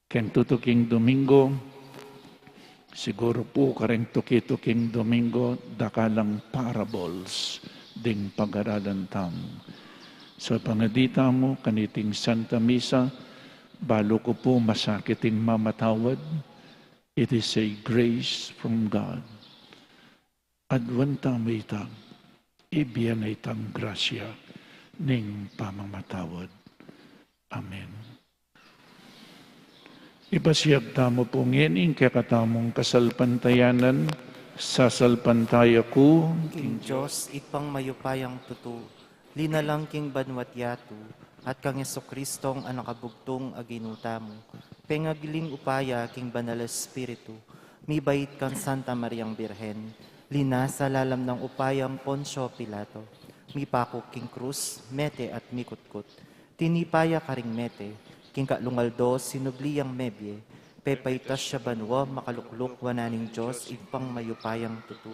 Keng tutuking Domingo, siguro po kareng tuki-tuking Domingo, dakalang parables ding pag-aralan tam. Sa pangadita mo, kaniting Santa Misa, balo ko po masakiting mamatawad. It is a grace from God. Adwanta may itang, ibiyan ay itang grasya ning pamamatawad. Amen. Ipasiyag tamo po ngayon, kakatamong kasalpantayanan, sasalpantaya ko, King Diyos, ipang mayupayang tutu, linalang king banwat yatu, at kang Yesukristong anakabugtong aginuta mo, pengagiling upaya king banal Espiritu, mibait kang Santa Mariang Birhen, lina sa lalam ng upayang Poncio Pilato, mipako king krus, mete at mikutkut, tinipaya karing mete, king kalungaldo sinubliyang mebye, pepaitas siya banwa makalukluk wananing Diyos ipang mayupayang tutu.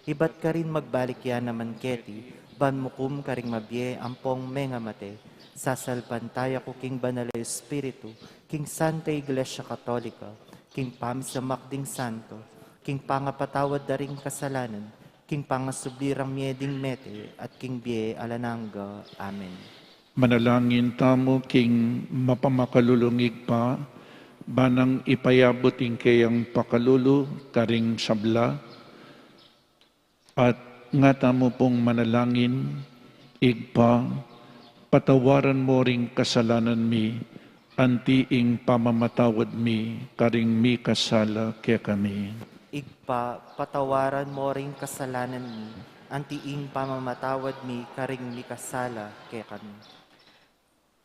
Ibat ka rin magbalik yan naman keti, banmukum karing mabye ampong mengamate, sasalpantaya ko king banal Espiritu, king Santa Iglesia Katolika, king pamisamak ding santo, king pangapatawad daring kasalanan, king pangasublirang mieding mete, at king bie alananga. Amen. manalangin tamo king mapamakalulungig pa, banang ipayabot ing kayang pakalulu, karing sabla, at nga tamo pong manalangin, igpa, patawaran mo ring kasalanan mi, antiing pamamatawad mi, karing mi kasala kaya kami. Igpa, patawaran mo ring kasalanan mi, antiing pamamatawad mi, karing mikasala kay kami.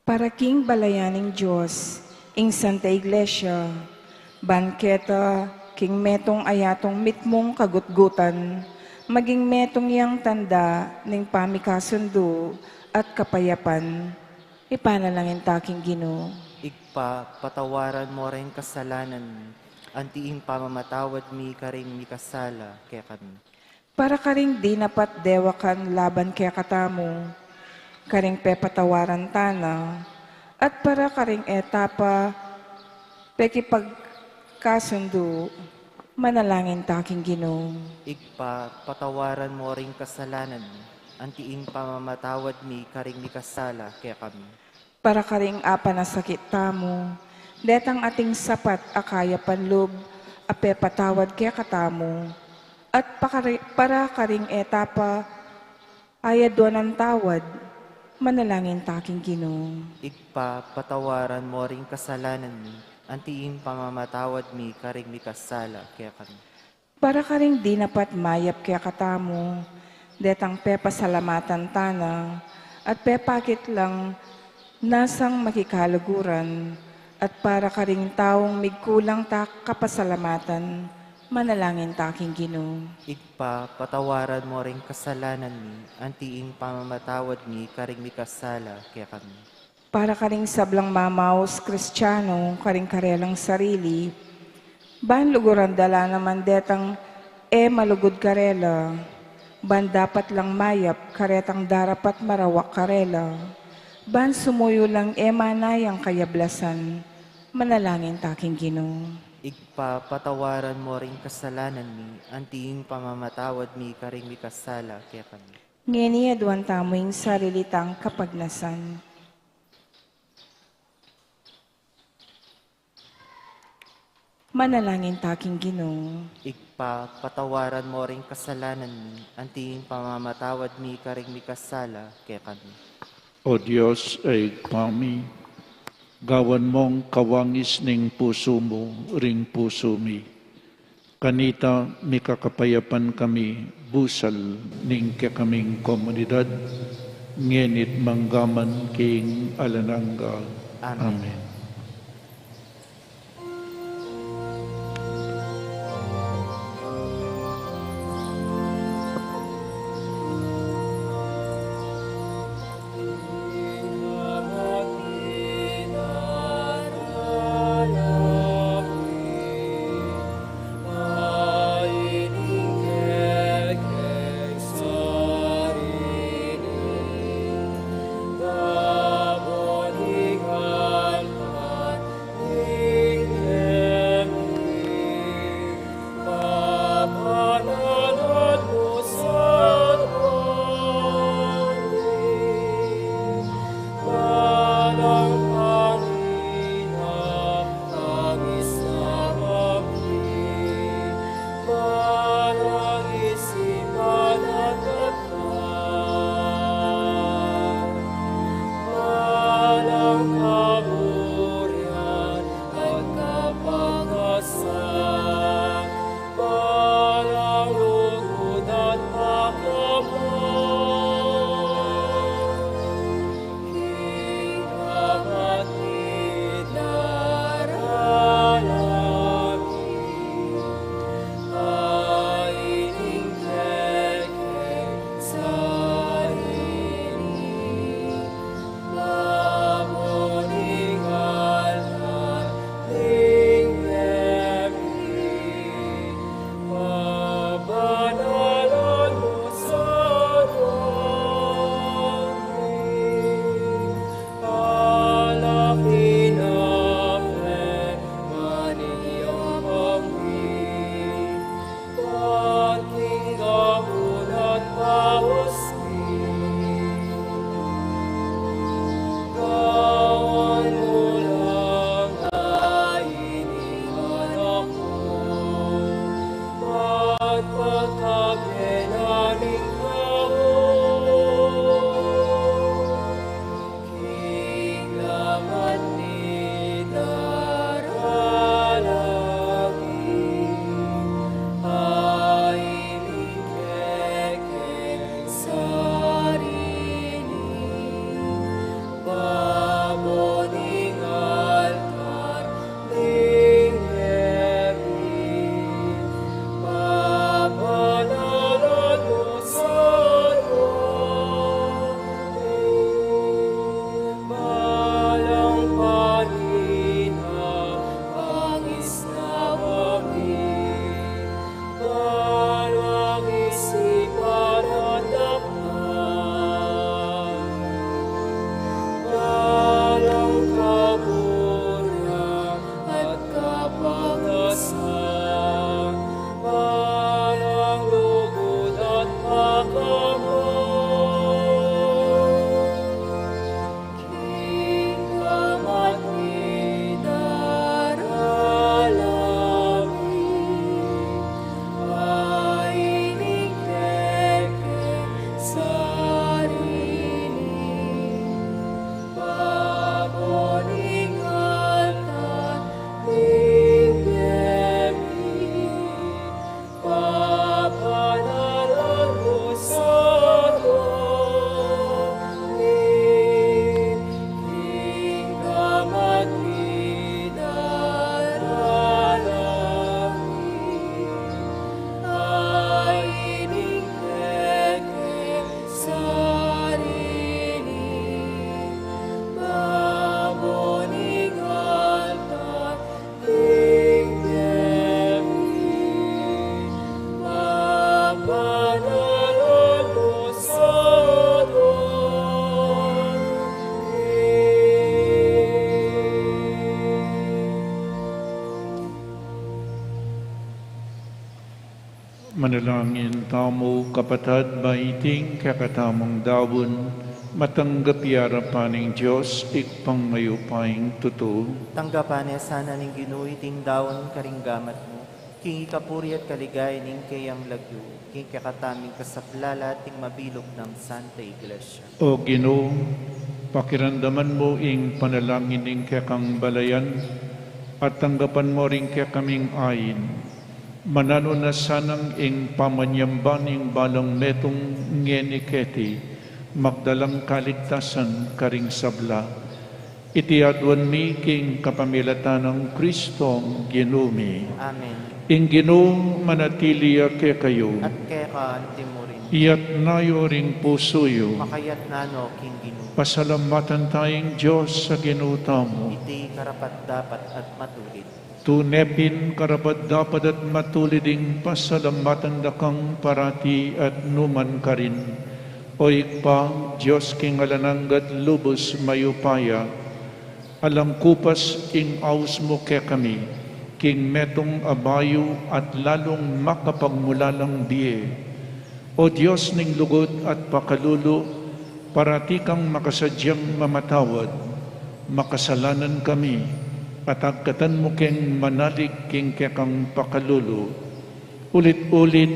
Para king balayaning Diyos, ing Santa Iglesia, banketa, king metong ayatong mitmong kagutgutan, maging metong yang tanda ning pamikasundo at kapayapan, ipanalangin taking Ginoo. Igpa, patawaran mo rin kasalanan mi, antiing pamamatawad mi karing mikasala kaya kami. Para karing di napat dewakan laban kaya katamu, karing pepatawaran tana, at para karing etapa, pekipagkasundo, manalangin taking Ginoo. Igpa, patawaran mo ring kasalanan mi, antiing pamamatawad mi karing mikasala kaya kami. Para karing apa na sakit tamo, detang ating sapat akaya panlob, ape patawad kaya katamo, at para karing etapa, ayadon ang tawad, manalangin taking Ginoo. Igpa, patawaran mo ring kasalanan mi, antiing pamamatawad mi karing mikasala kaya kami. Para karing di napat mayap kaya katamo, detang pepasalamatan tana, at pepakit lang nasang makikaluguran, at para karing taong migkulang ta kapasalamatan, manalangin taking Ginoo. Igpa, patawaran mo ring kasalanan mi, antiing pamamatawad mi karing mikasala kaya kami. Para karing sablang mamaos kristyano, karing karelang sarili, ban luguran dala naman detang malugod karela, ban dapat lang mayap, karetang darapat marawak karela, ban sumuyo lang manayang kayablasan, manalangin taking Ginoo. Igpa, patawaran mo ring kasalanan mi, antiing pamamatawad mi karing mikasala kaya kami. Ngeni aduan tamoing sarilitang kapagnasan. Manalangin taking Ginoo. Igpa, patawaran mo ring kasalanan mi, antiing pamamatawad mi karing mikasala kaya kami. O Diyos ay kami, gawan mong kawangis ning puso mo, ring puso mi. Kanita mikakapayapan kami, busal ning kaming komunidad, ngenit manggaman king alanangga. Amen. Amen. Manalangin tamo kapatad maiting kakatamang dawon, matanggap yarapaning Diyos, ikpang mayupaing totoo. Tanggapan sana ning Ginoo iting daon karinggamat mo. King ikapuri at kaligay ning kayang lagyo. King kakataming kasaplala ting mabilog ng Santa Iglesia. O Ginoo, pakiramdaman mo ing panalangin ing kekang balayan at tanggapan mo ring kekaming ayin. Manano na sanang ing pamanyamban ing balang metong ngeniketi, magdalang kaligtasan karing sabla. Itiadwan mi king kapamilatan ng Kristong Ginumi. Amen. Ing Ginoo manatiliya ke kayo, At kaya ka mo rin. iyat nayo ring pusoyo. Makayat nano King Ginoo. Pasalamatan tayong Diyos sa ginuta mo. Iti karapat dapat at matulit. Tunepin karapat dapat at matuliding pasalamatan dakang parati at numan ka rin. Oik pa, Diyos king alananggat lubos mayupaya. Alam kupas ing aus mo ke kami, king metong abayo at lalong makapagmulalang biye. O Diyos ning lugod at pakalulo, parati kang makasadyang mamatawad, makasalanan kami, patagkatan mo keng manalig king kekang pakalulo. Ulit-ulit,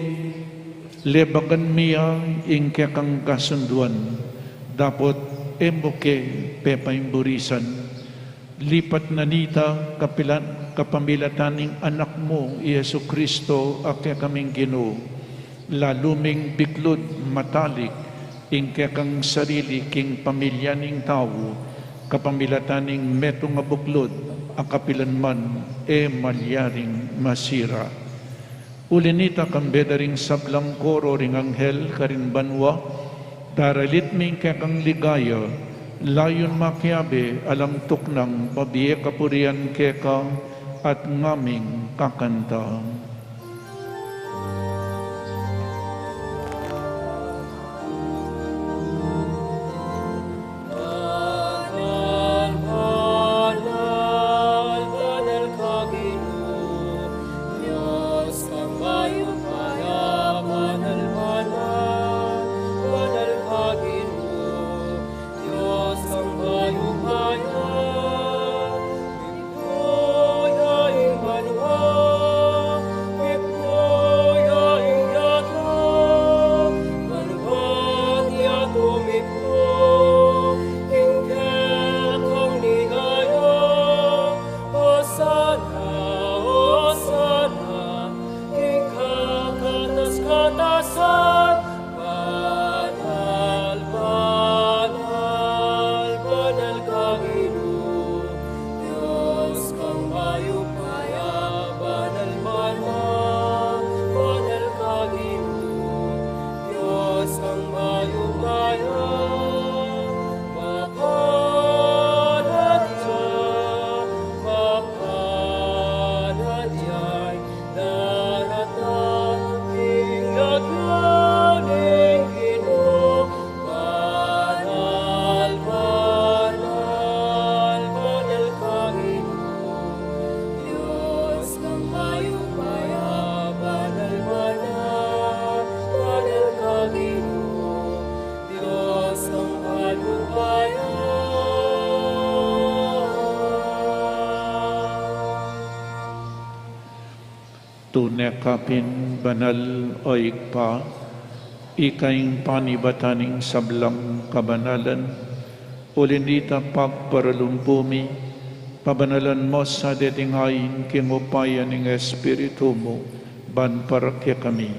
lebagan miya ing kekang kasunduan, dapat emoke pepaing burisan. Lipat na nita kapamilataning anak mo, Yesu Kristo, ake kaming Ginoo, laluming biklod matalik, ing kekang sarili king pamilyaning tao, kapamilataning metong abuklod, akapilan man, malyaring masira. Ulinita kang bedaring sablang koro ring anghel karin banwa, daralit ming kekang ligaya, layon makiabe alam tuknang babiye kapurian keka at ngaming kakanta. Tunekapin banal o ikpa, ikaing panibataning sablang kabanalan, ulinita pagparalumpumi, pabanalan mo sa detingayin kingupayan ng Espiritu mo, ban para kami,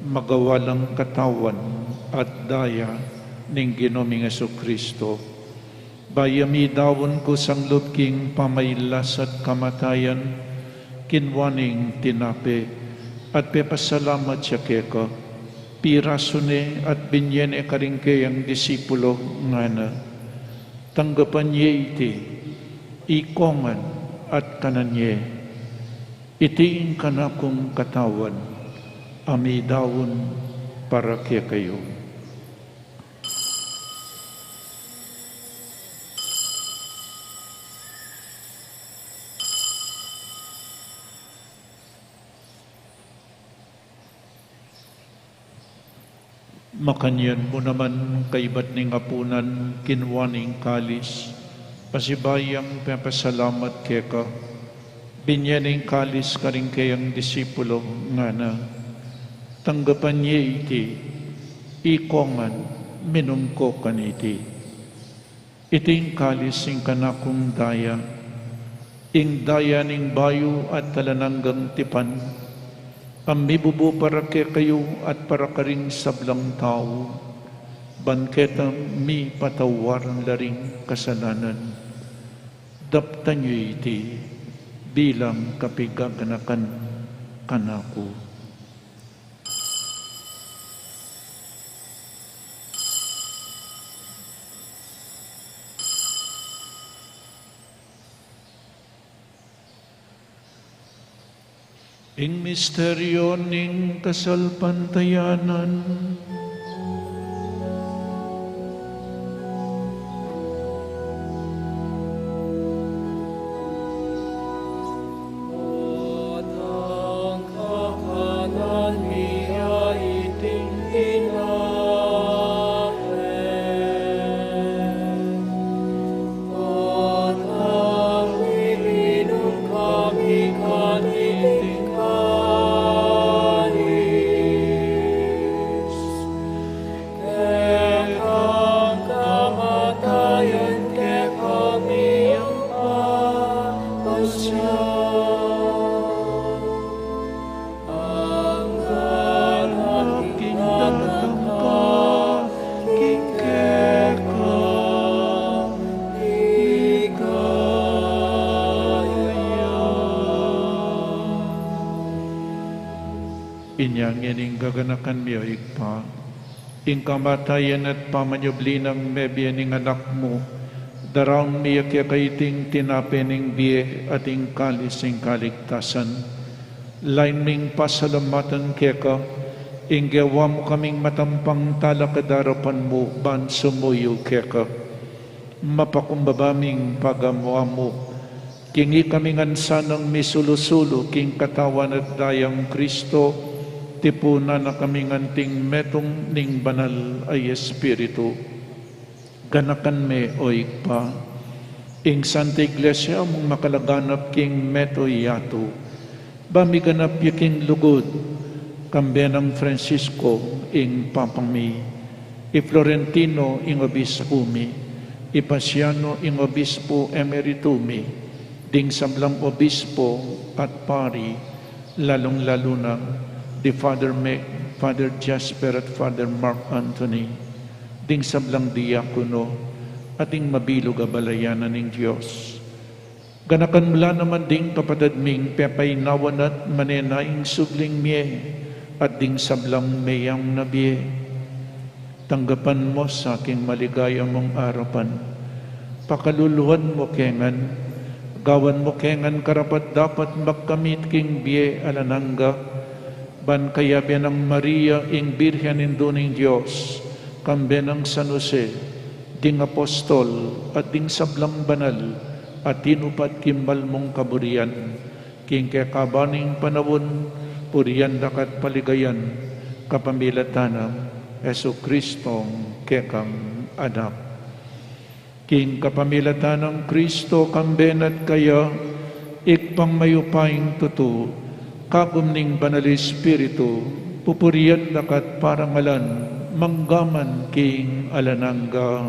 magawalang katawan at daya ng Ginoming Jesucristo. Bayami dawon ko sang lubking pamaylas at kamatayan, kinwaning tinape, at pepasalamat siya keka, pirasune at binyen e karingke ang disipulo nga na, tanggapan niya iti, ikongan at kananye, itiin ka na kong katawan, amidawon para kaya kayo. Makanyan mo naman kaibat ning apunan, kinwaning kalis, pasibayang papasalamat keka, binyaning kalis karing kayang disipulo nga na, tanggapan niya iti, ikongan, minum ko kaniti. Iting kalis ing kanakong daya, ing daya ning bayo at talananggang tipan, ang mibubo para kay kayo at para karing sablang tao, bangketang mi patawaran laring kasalanan. Daptan niyo iti bilang kapigaganakan kanako. Ing misteryo ning kasalpantayanan, inyangin ing gaganakan miyo igpa, ing kamatayan at pamanyubli ng mebiyan ing anak mo, darang miya kaya kaiting tinapin ing biye at ing kalis ing kaligtasan. Lain ming pasalamatan keka, ing gawa mo kaming matampang talakadarapan mo, ban sumuyo keka. Mapakumbabaming pagamuha mo, kingi kaming ansanang misulusulo, king katawan at dayang Kristo, tipuna na kaming anting metong ning banal ay Espiritu. Ganakan me oig pa, ing Santa Iglesia mong makalaganap king meto yato, bamiganap yaking lugod, kambiyan ng Francisco ing papami, i Florentino ing obispo mi, i Pasiano ing obispo emeritumi, ding sablang obispo at pari, lalong-lalo na di Father Meg, Father Jasper at Father Mark Anthony, ding sablang diakono, ating mabilog abalayanan ng Diyos. Ganakan mula naman ding kapadadming pepaynawan at manenaing subling miye, at ding sablang mayang nabiye. Tanggapan mo sa aking maligaya mong arapan, pakaluluhan mo kengan, gawan mo kengan karapat dapat magkamit king biye alanangga, ban kaya ng Maria ing Birhen induning Diyos, kambe ng San Jose, ding apostol at ding sablang banal, at tinupat kimbal mong kaburian, king kekabaning panawon, puriyan dakat paligayan, kapamilatanam, Yesu Kristong kekang anak. King kapamilatanam Kristo kambenat kaya, ikpang mayupaing tutu, kagumning banal Espiritu, pupurian dakat parangalan, manggaman king alanangga.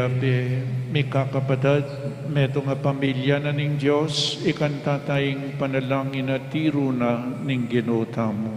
Abe, may kakapatad, meto nga pamilya na ning Diyos, ikanta tayong panalangin at tiro na ning ginota mo.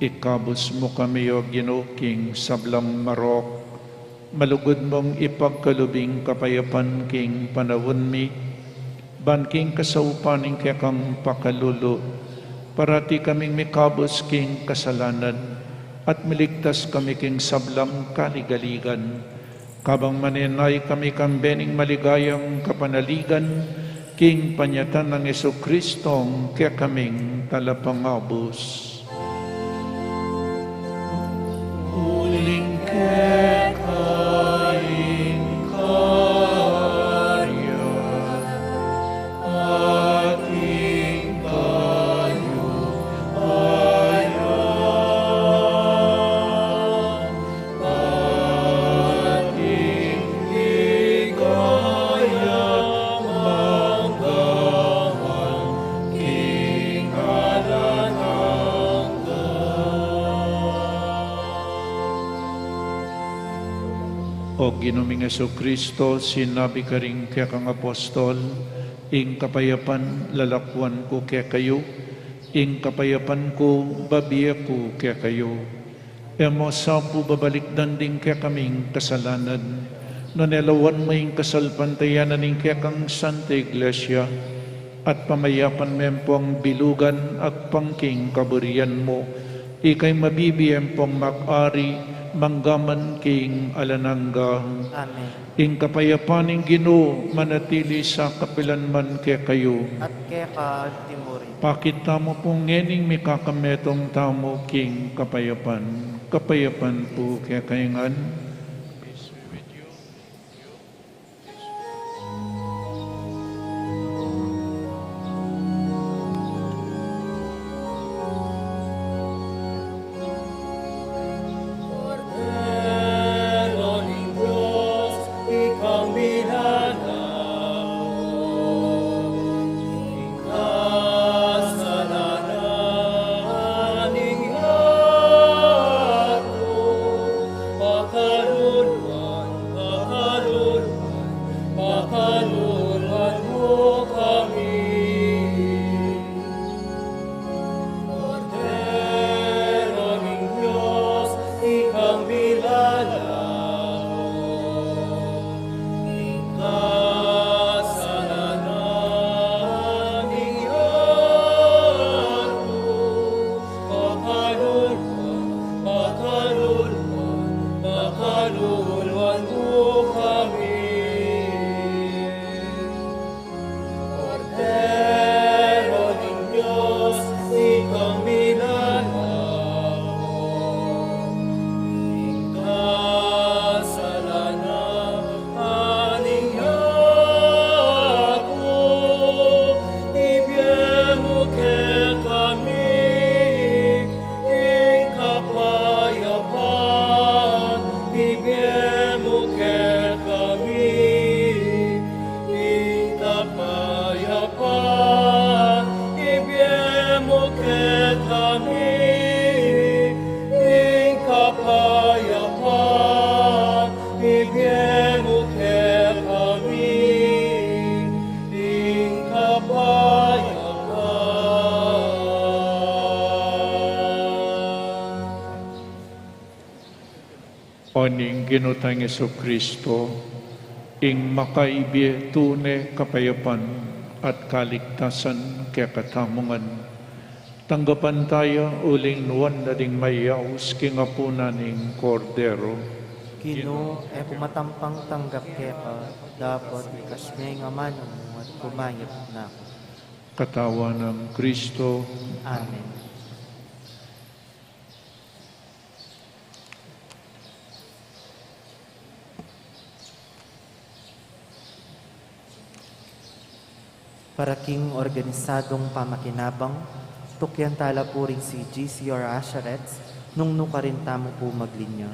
Ikabos mo kami o ginuking sablang marok, malugod mong ipagkalubing kapayapan king panawon mi, ban king kasaupaning kaya kang pakalulo, parati kaming mikabos king kasalanan, at miligtas kami king sablang kaligaligan. Kabang maninay kami kang bening maligayang kapanaligan, king panyatan ng Jesukristong kaya kaming talapangabos. Uling kekain karya, ating kayo bayan, ating ligaya manggahan, king O Ginoong Jesucristo, sinabi ka rin kaya kang apostol, ing kapayapan lalakwan ko kaya kayo, ing kapayapan ko babiya ko kaya kayo. Emo sa po babalik danding kaya kaming kasalanan, nonelawan mo ing kasalpantayanan ing kaya kang Santa Iglesia, at pamayapan mempo ang bilugan at pangking kaburian mo, ikay mabibiyem pong mag-ari, manggaman king alanangga. Amen. Ing kapayapaning Ginoo manatili sa kapilanman kaya kayo. At kaya ka timuri. Pakita mo pong ngening mikakametong tamo king kapayapan. Kapayapan po kaya kayangan. Oning ginutang Jesucristo, ing makaibi tune kapayapan at kaligtasan kaya katamungan. Tanggapan tayo uling nuwan na ding mayaus kingapunan ning kordero. Ginoo, pumatampang tanggap kaya ka, dapat ikas may nga manong mo at kumayap na ako. Katawan ng Kristo, Amen. Para king organisadong pamakinabang, tukyan tala po rin si GCR Asherets, nung nukarin tamo po maglinya.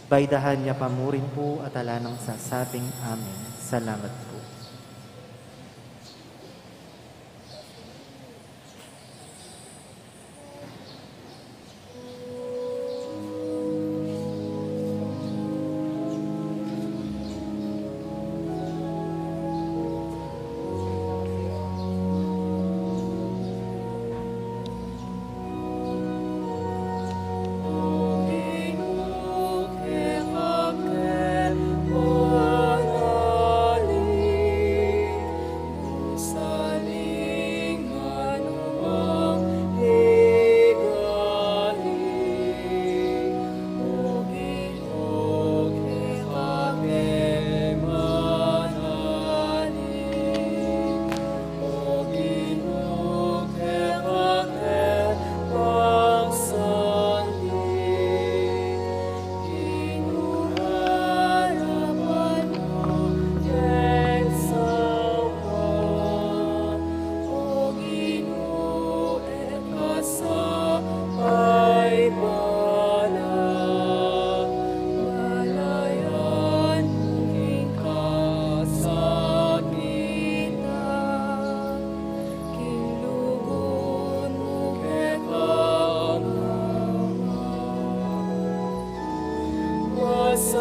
Baydahan niya pamurin po at ala ng sasabing amin. Salamat po.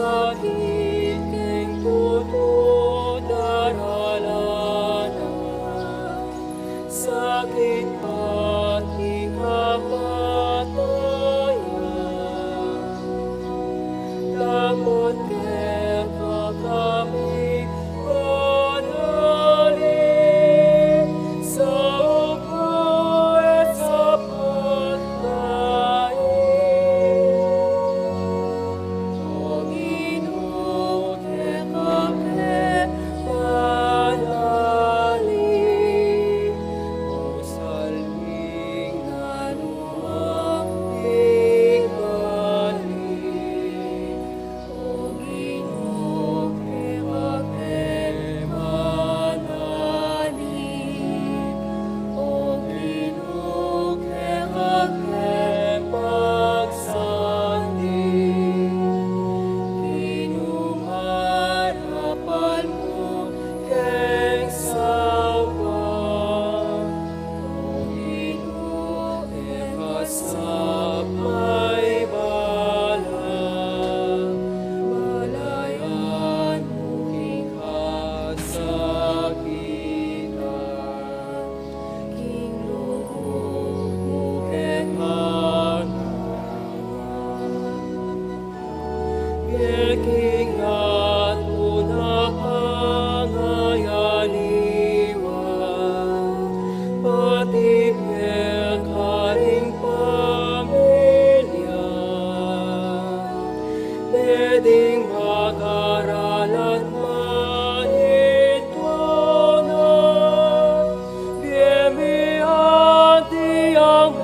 sakit keng tutudaralanan, sakit pati kapatayan. Tapos kaya kami panalin sa upo at sa pagkain. O Ginoo, kaya panalin, o salming nanuwang ibalin. O Ginoo, kaya manalin, o Ginoo, kaya pagsandin. Kinumarapal mo keng sawan, o Ginoo, kasapay balang. Balayan mo king kasakitan, king lugod mo keng Yeking at unapangayaniwan, pati pekaring pamilya. Beding mag-aralan manitunan, biyemi ati ang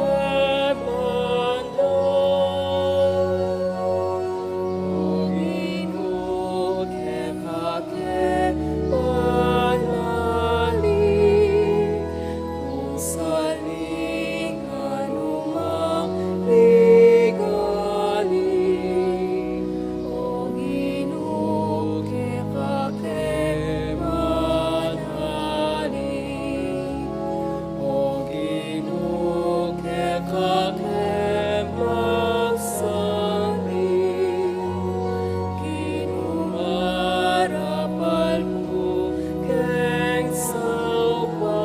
O Ginoo, kaya panalin, kung saling anumang ligali. O Ginoo, kaya panalin, o Ginoo, kaya magsandin. Kinumarapal mo keng saupa,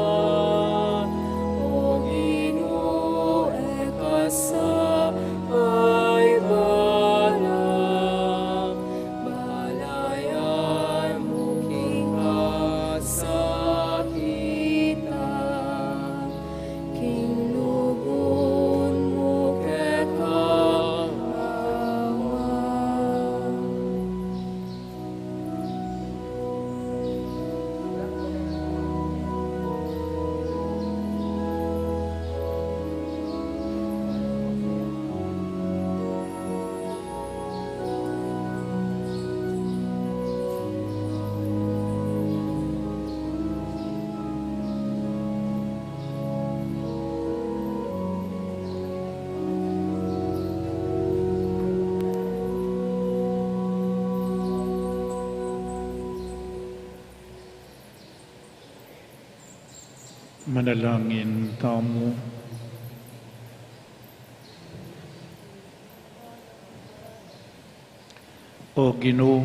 o Ginoo, kasapay balang. Balayan mo king kasakitan, king lugon mo kekalaman. Manalangin tayo. O Ginoo,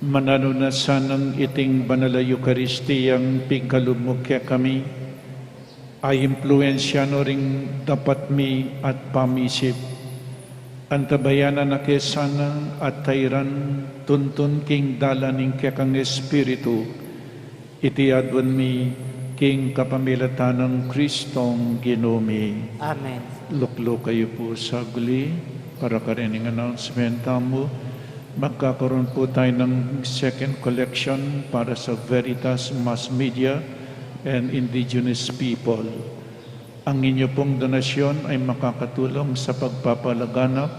manalo na sanang iting banal na Eukaristiyang pigkalubog kaya kami, ay impluensya no ring dapat mi at pamisip. Antabayanan na kesana at tayran tuntun king dalaning kaya kang Espiritu, iti adwan mi king kapamilatan ng Kristong Ginoomi. Amen. Luklo kayo po sa guli para karining announcement mo. Magkakaroon po tayo ng second collection para sa Veritas Mass Media and Indigenous People. Ang inyo pong donasyon ay makakatulong sa pagpapalaganap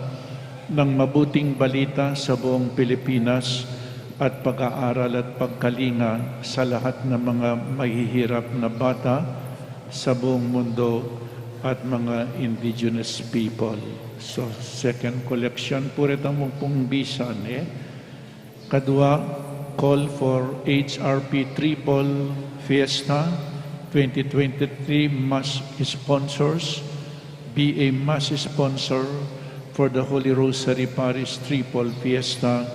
ng mabuting balita sa buong Pilipinas at pag-aaral at pagkalinga sa lahat ng mga mahihirap na bata sa buong mundo at mga indigenous people. So, second collection, puro mo pong bisan. Kadua, call for HRP Triple Fiesta 2023 mass sponsors, be a mass sponsor for the Holy Rosary Parish Triple Fiesta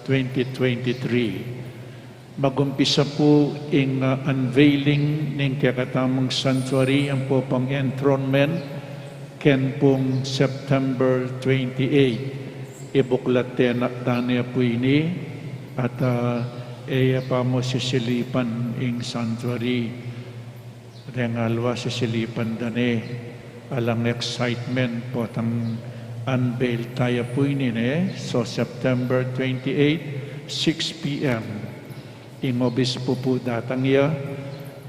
2023. Magumpisa po ang unveiling ng kakatamang sanctuary ang po pang enthronement ken pong September 28. Ibuklat na tanya po ini at iya pa mo sisilipan ang sanctuary. Rengalwa sisilipan dane alang excitement po tang unveil tayo po ini so September 28, 6 p.m. Imobis po datang iya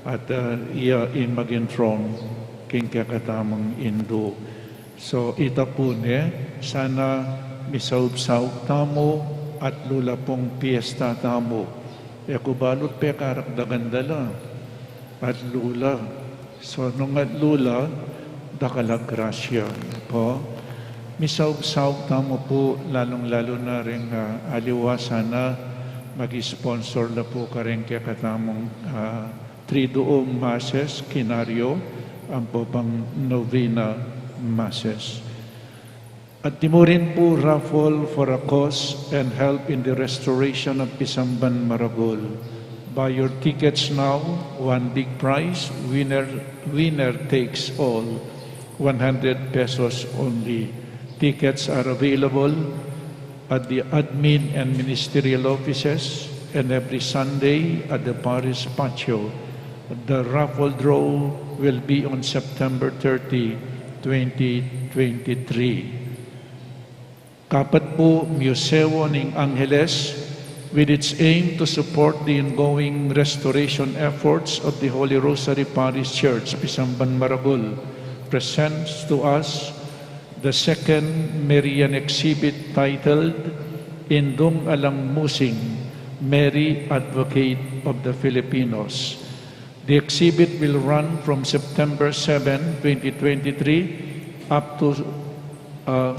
at iya in mag-enthrone king kakatamang Indo. So ita po sana misaub-saub tamo at lula pong piyesta tamo. Balot pe karakdagan dala at lula. So nung at lula, dakalag grasya po. Misaub-saub tamo po lalong-lalo na rin aliwa sana mag-sponsor na po ka rin kaya katamong Triduum Masses, Kinaryo, ang po pang Novena Masses. At di mo rin po raffle for a cause and help in the restoration of Pisamban Maragol. Buy your tickets now, one big prize, winner takes all, 100 pesos only. Tickets are available at the admin and ministerial offices and every Sunday at the parish patio. The raffle draw will be on September 30, 2023. Kapat po Museo ng Angeles with its aim to support the ongoing restoration efforts of the Holy Rosary Parish Church, Pisamban Maragol, presents to us the second Marian exhibit titled Indung Alang Musing, Mary Advocate of the Filipinos. The exhibit will run from September 7, 2023 up to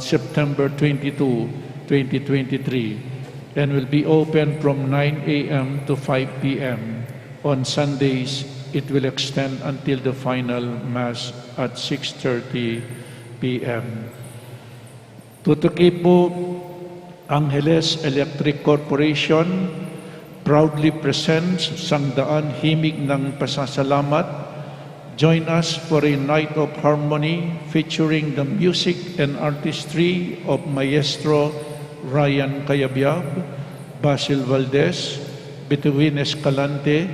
September 22, 2023 and will be open from 9 a.m. to 5 p.m. On Sundays, it will extend until the final Mass at 6:30 p.m. Tutuki po Angeles Electric Corporation proudly presents Sangdaan Himig ng Pasasalamat. Join us for a night of harmony featuring the music and artistry of Maestro Ryan Cayabyab, Basil Valdez, Bituin Escalante,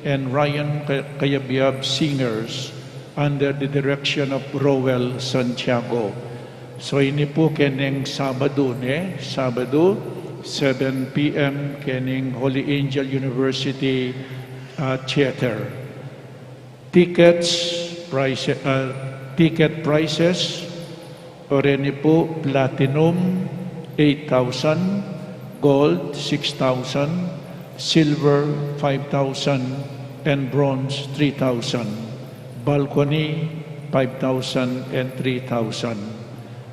and Ryan Cayabyab singers under the direction of Rowell Santiago. So ini po keneng Sabado, Sabado, 7 p.m. keneng Holy Angel University Theater. Ticket prices, oreni po Platinum 8,000, Gold 6,000, Silver 5,000, and Bronze 3,000. Balcony, 5,000 and 3,000.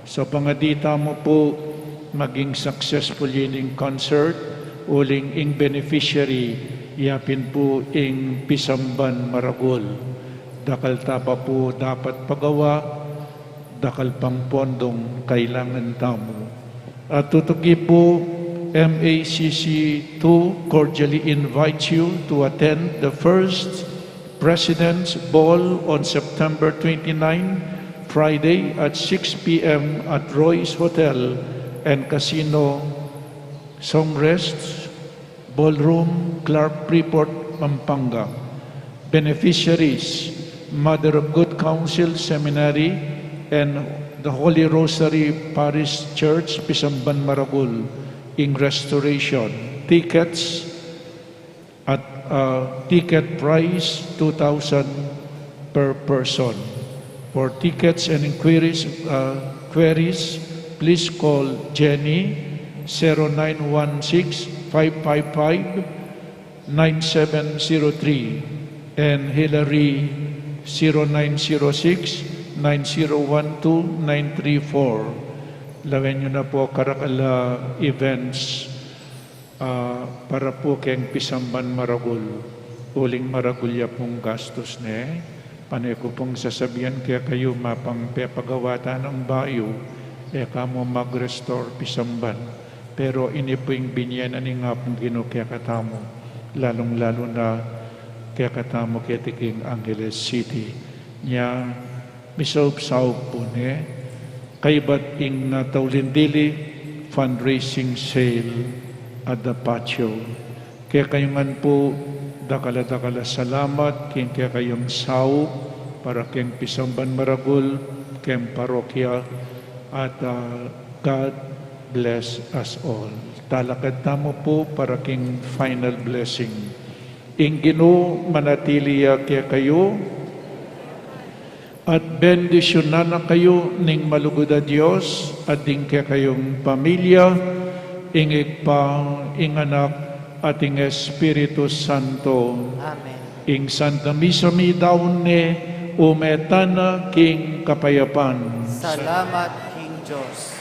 So pangadita mo po maging successful yining concert, uling ing beneficiary, yapin po ing Pisamban Maragol. Dakal tapa po dapat pagawa, dakal pang pondong kailangan tamo. At tutugi po, MACC 2 cordially invites you to attend the first President's Ball on September 29, Friday at 6 p.m. at Roy's Hotel and Casino, Songrest, Ballroom, Clark Freeport, Pampanga. Beneficiaries, Mother of Good Counsel Seminary and the Holy Rosary Parish Church, Pisamban Maragol, in restoration. Tickets at ticket price 2,000 per person. For tickets and inquiries, please call Jenny 0916-555-9703 and Hillary 0906-9012-934. Lawen nyo na po karakala events para po keng Pisamban Maragol. Uling Maragulya pong gastos Panay ko pong sasabihan kaya kayo mapang pepagawata ng bayo kamo mag-restore pisamban. Pero ini po yung binyanan ni nga pong Ginoo kaya katamo, lalong-lalo na kaya katamo kaya tiking Angeles City. Nya, misaup-saup po ne, kaibat ing taulindili fundraising sale at the patio. Kaya kayongan po, dakala-dakala salamat, kaya kayong saup, para kayong pisamban maragul, kayong parokya, at God bless us all. Talakad tamo po para king final blessing. Ing Ginoo manatiliya kaya kayo at bendisyonan na kayo ning malugod a Dios at ding kaya kayong pamilya ingig pa ing anak at ing Espiritu Santo. Amen. Ing Santa Misa mi daon ne umetana king kapayapan. Salamat, King Diyos.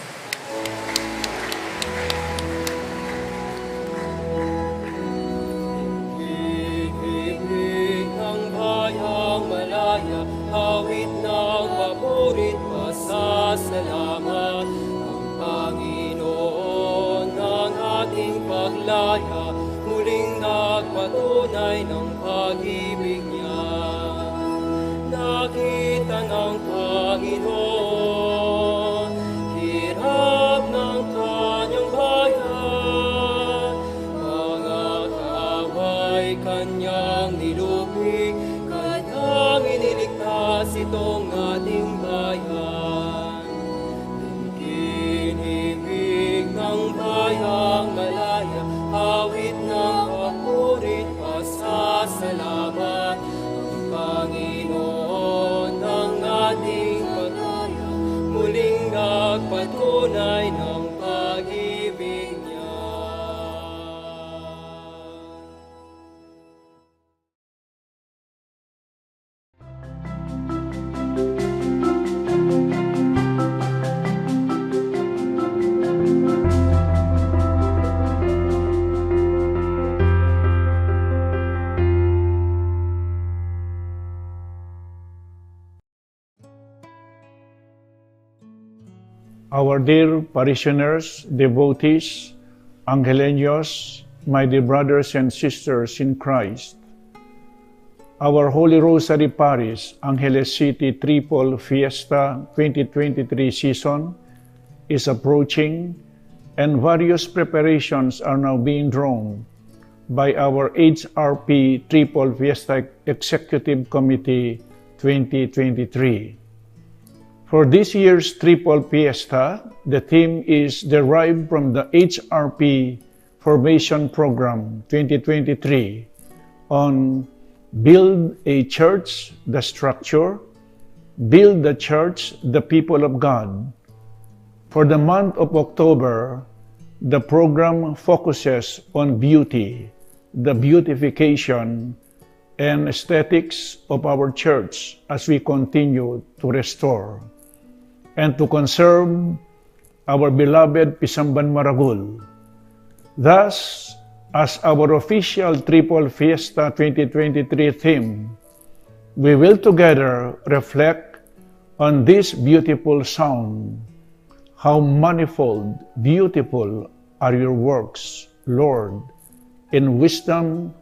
Ibig ng bayang malaya, awit ng paborit, pasasalamat. Ang Panginoon ng ating paglaya, muling nagpatunay ng pag-ibig niya. Nakita ng Panginoon, hirap ng kanyang bayan, mga kaaway kanyang nilubig, kanyang iniligtas itong ating bayan. Tinibig ng bayang malaya, awit ng papurit, pasasalamat. Ang Panginoon ng ating paglaya, muling nagpatunay ng pag-ibig niya. Our dear parishioners, devotees, Angelenos, my dear brothers and sisters in Christ, our Holy Rosary Parish, Angeles City Triple Fiesta 2023 season is approaching and various preparations are now being drawn by our HRP Triple Fiesta Executive Committee 2023. For this year's Triple Fiesta, the theme is derived from the HRP Formation Program 2023 on Build a Church, the Structure, Build the Church, the People of God. For the month of October, the program focuses on beauty, the beautification and aesthetics of our church as we continue to restore and to conserve our beloved Pisamban Maragul. Thus, as our official Triple Fiesta 2023 theme, we will together reflect on this beautiful sound. How manifold, beautiful are your works, Lord. In wisdom,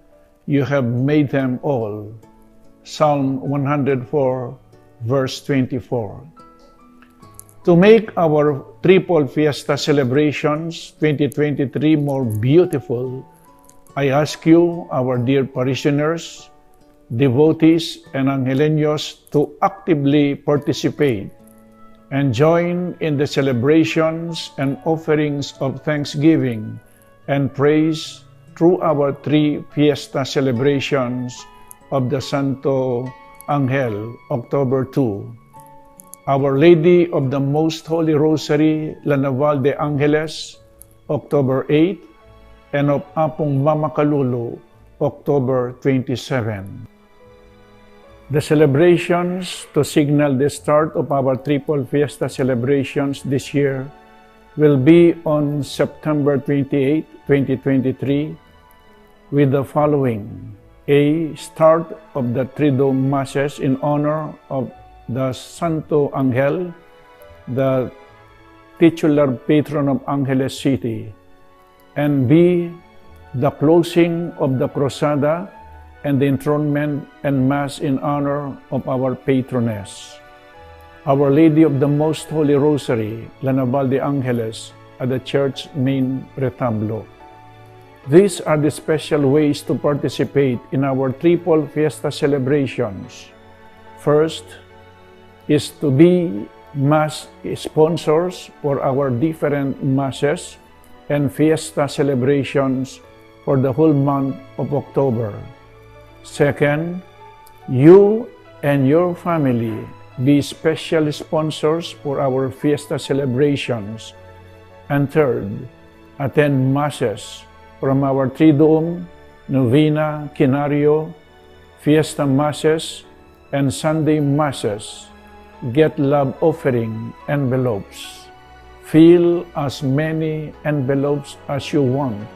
you have made them all. Psalm 104, verse 24. To make our Triple Fiesta celebrations 2023 more beautiful, I ask you, our dear parishioners, devotees, and Angelenos to actively participate and join in the celebrations and offerings of thanksgiving and praise through our three fiesta celebrations of the Santo Angel, October 2, Our Lady of the Most Holy Rosary, La Naval de Angeles, October 8, and of Apong Mama Kalulu, October 27. The celebrations to signal the start of our Triple Fiesta celebrations this year will be on September 28, 2023, with the following: A. Start of the Triduum Masses in honor of the Santo Angel, the titular patron of Angeles City, and B, the closing of the Cruzada and the enthronement and Mass in honor of our patroness, Our Lady of the Most Holy Rosary, La Naval de Angeles, at the church main retablo. These are the special ways to participate in our triple fiesta celebrations. First is to be Mass sponsors for our different Masses and fiesta celebrations for the whole month of October. Second, you and your family be special sponsors for our fiesta celebrations. And third, attend Masses from our Triduum, Novena, Quinario, Fiesta Masses, and Sunday Masses. Get love offering envelopes. Fill as many envelopes as you want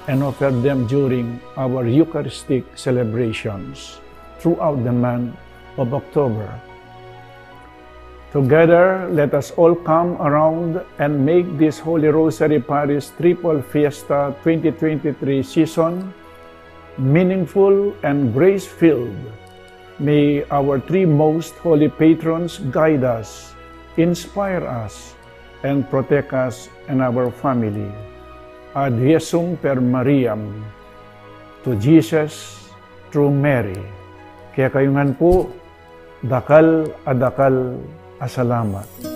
and offer them during our Eucharistic celebrations throughout the month of October. Together, let us all come around and make this Holy Rosary Parish Triple Fiesta 2023 season meaningful and grace-filled. May our three most holy patrons guide us, inspire us, and protect us and our family. Ad Jesum per Mariam, to Jesus through Mary. Kaya kayungan po, dakal a salamat.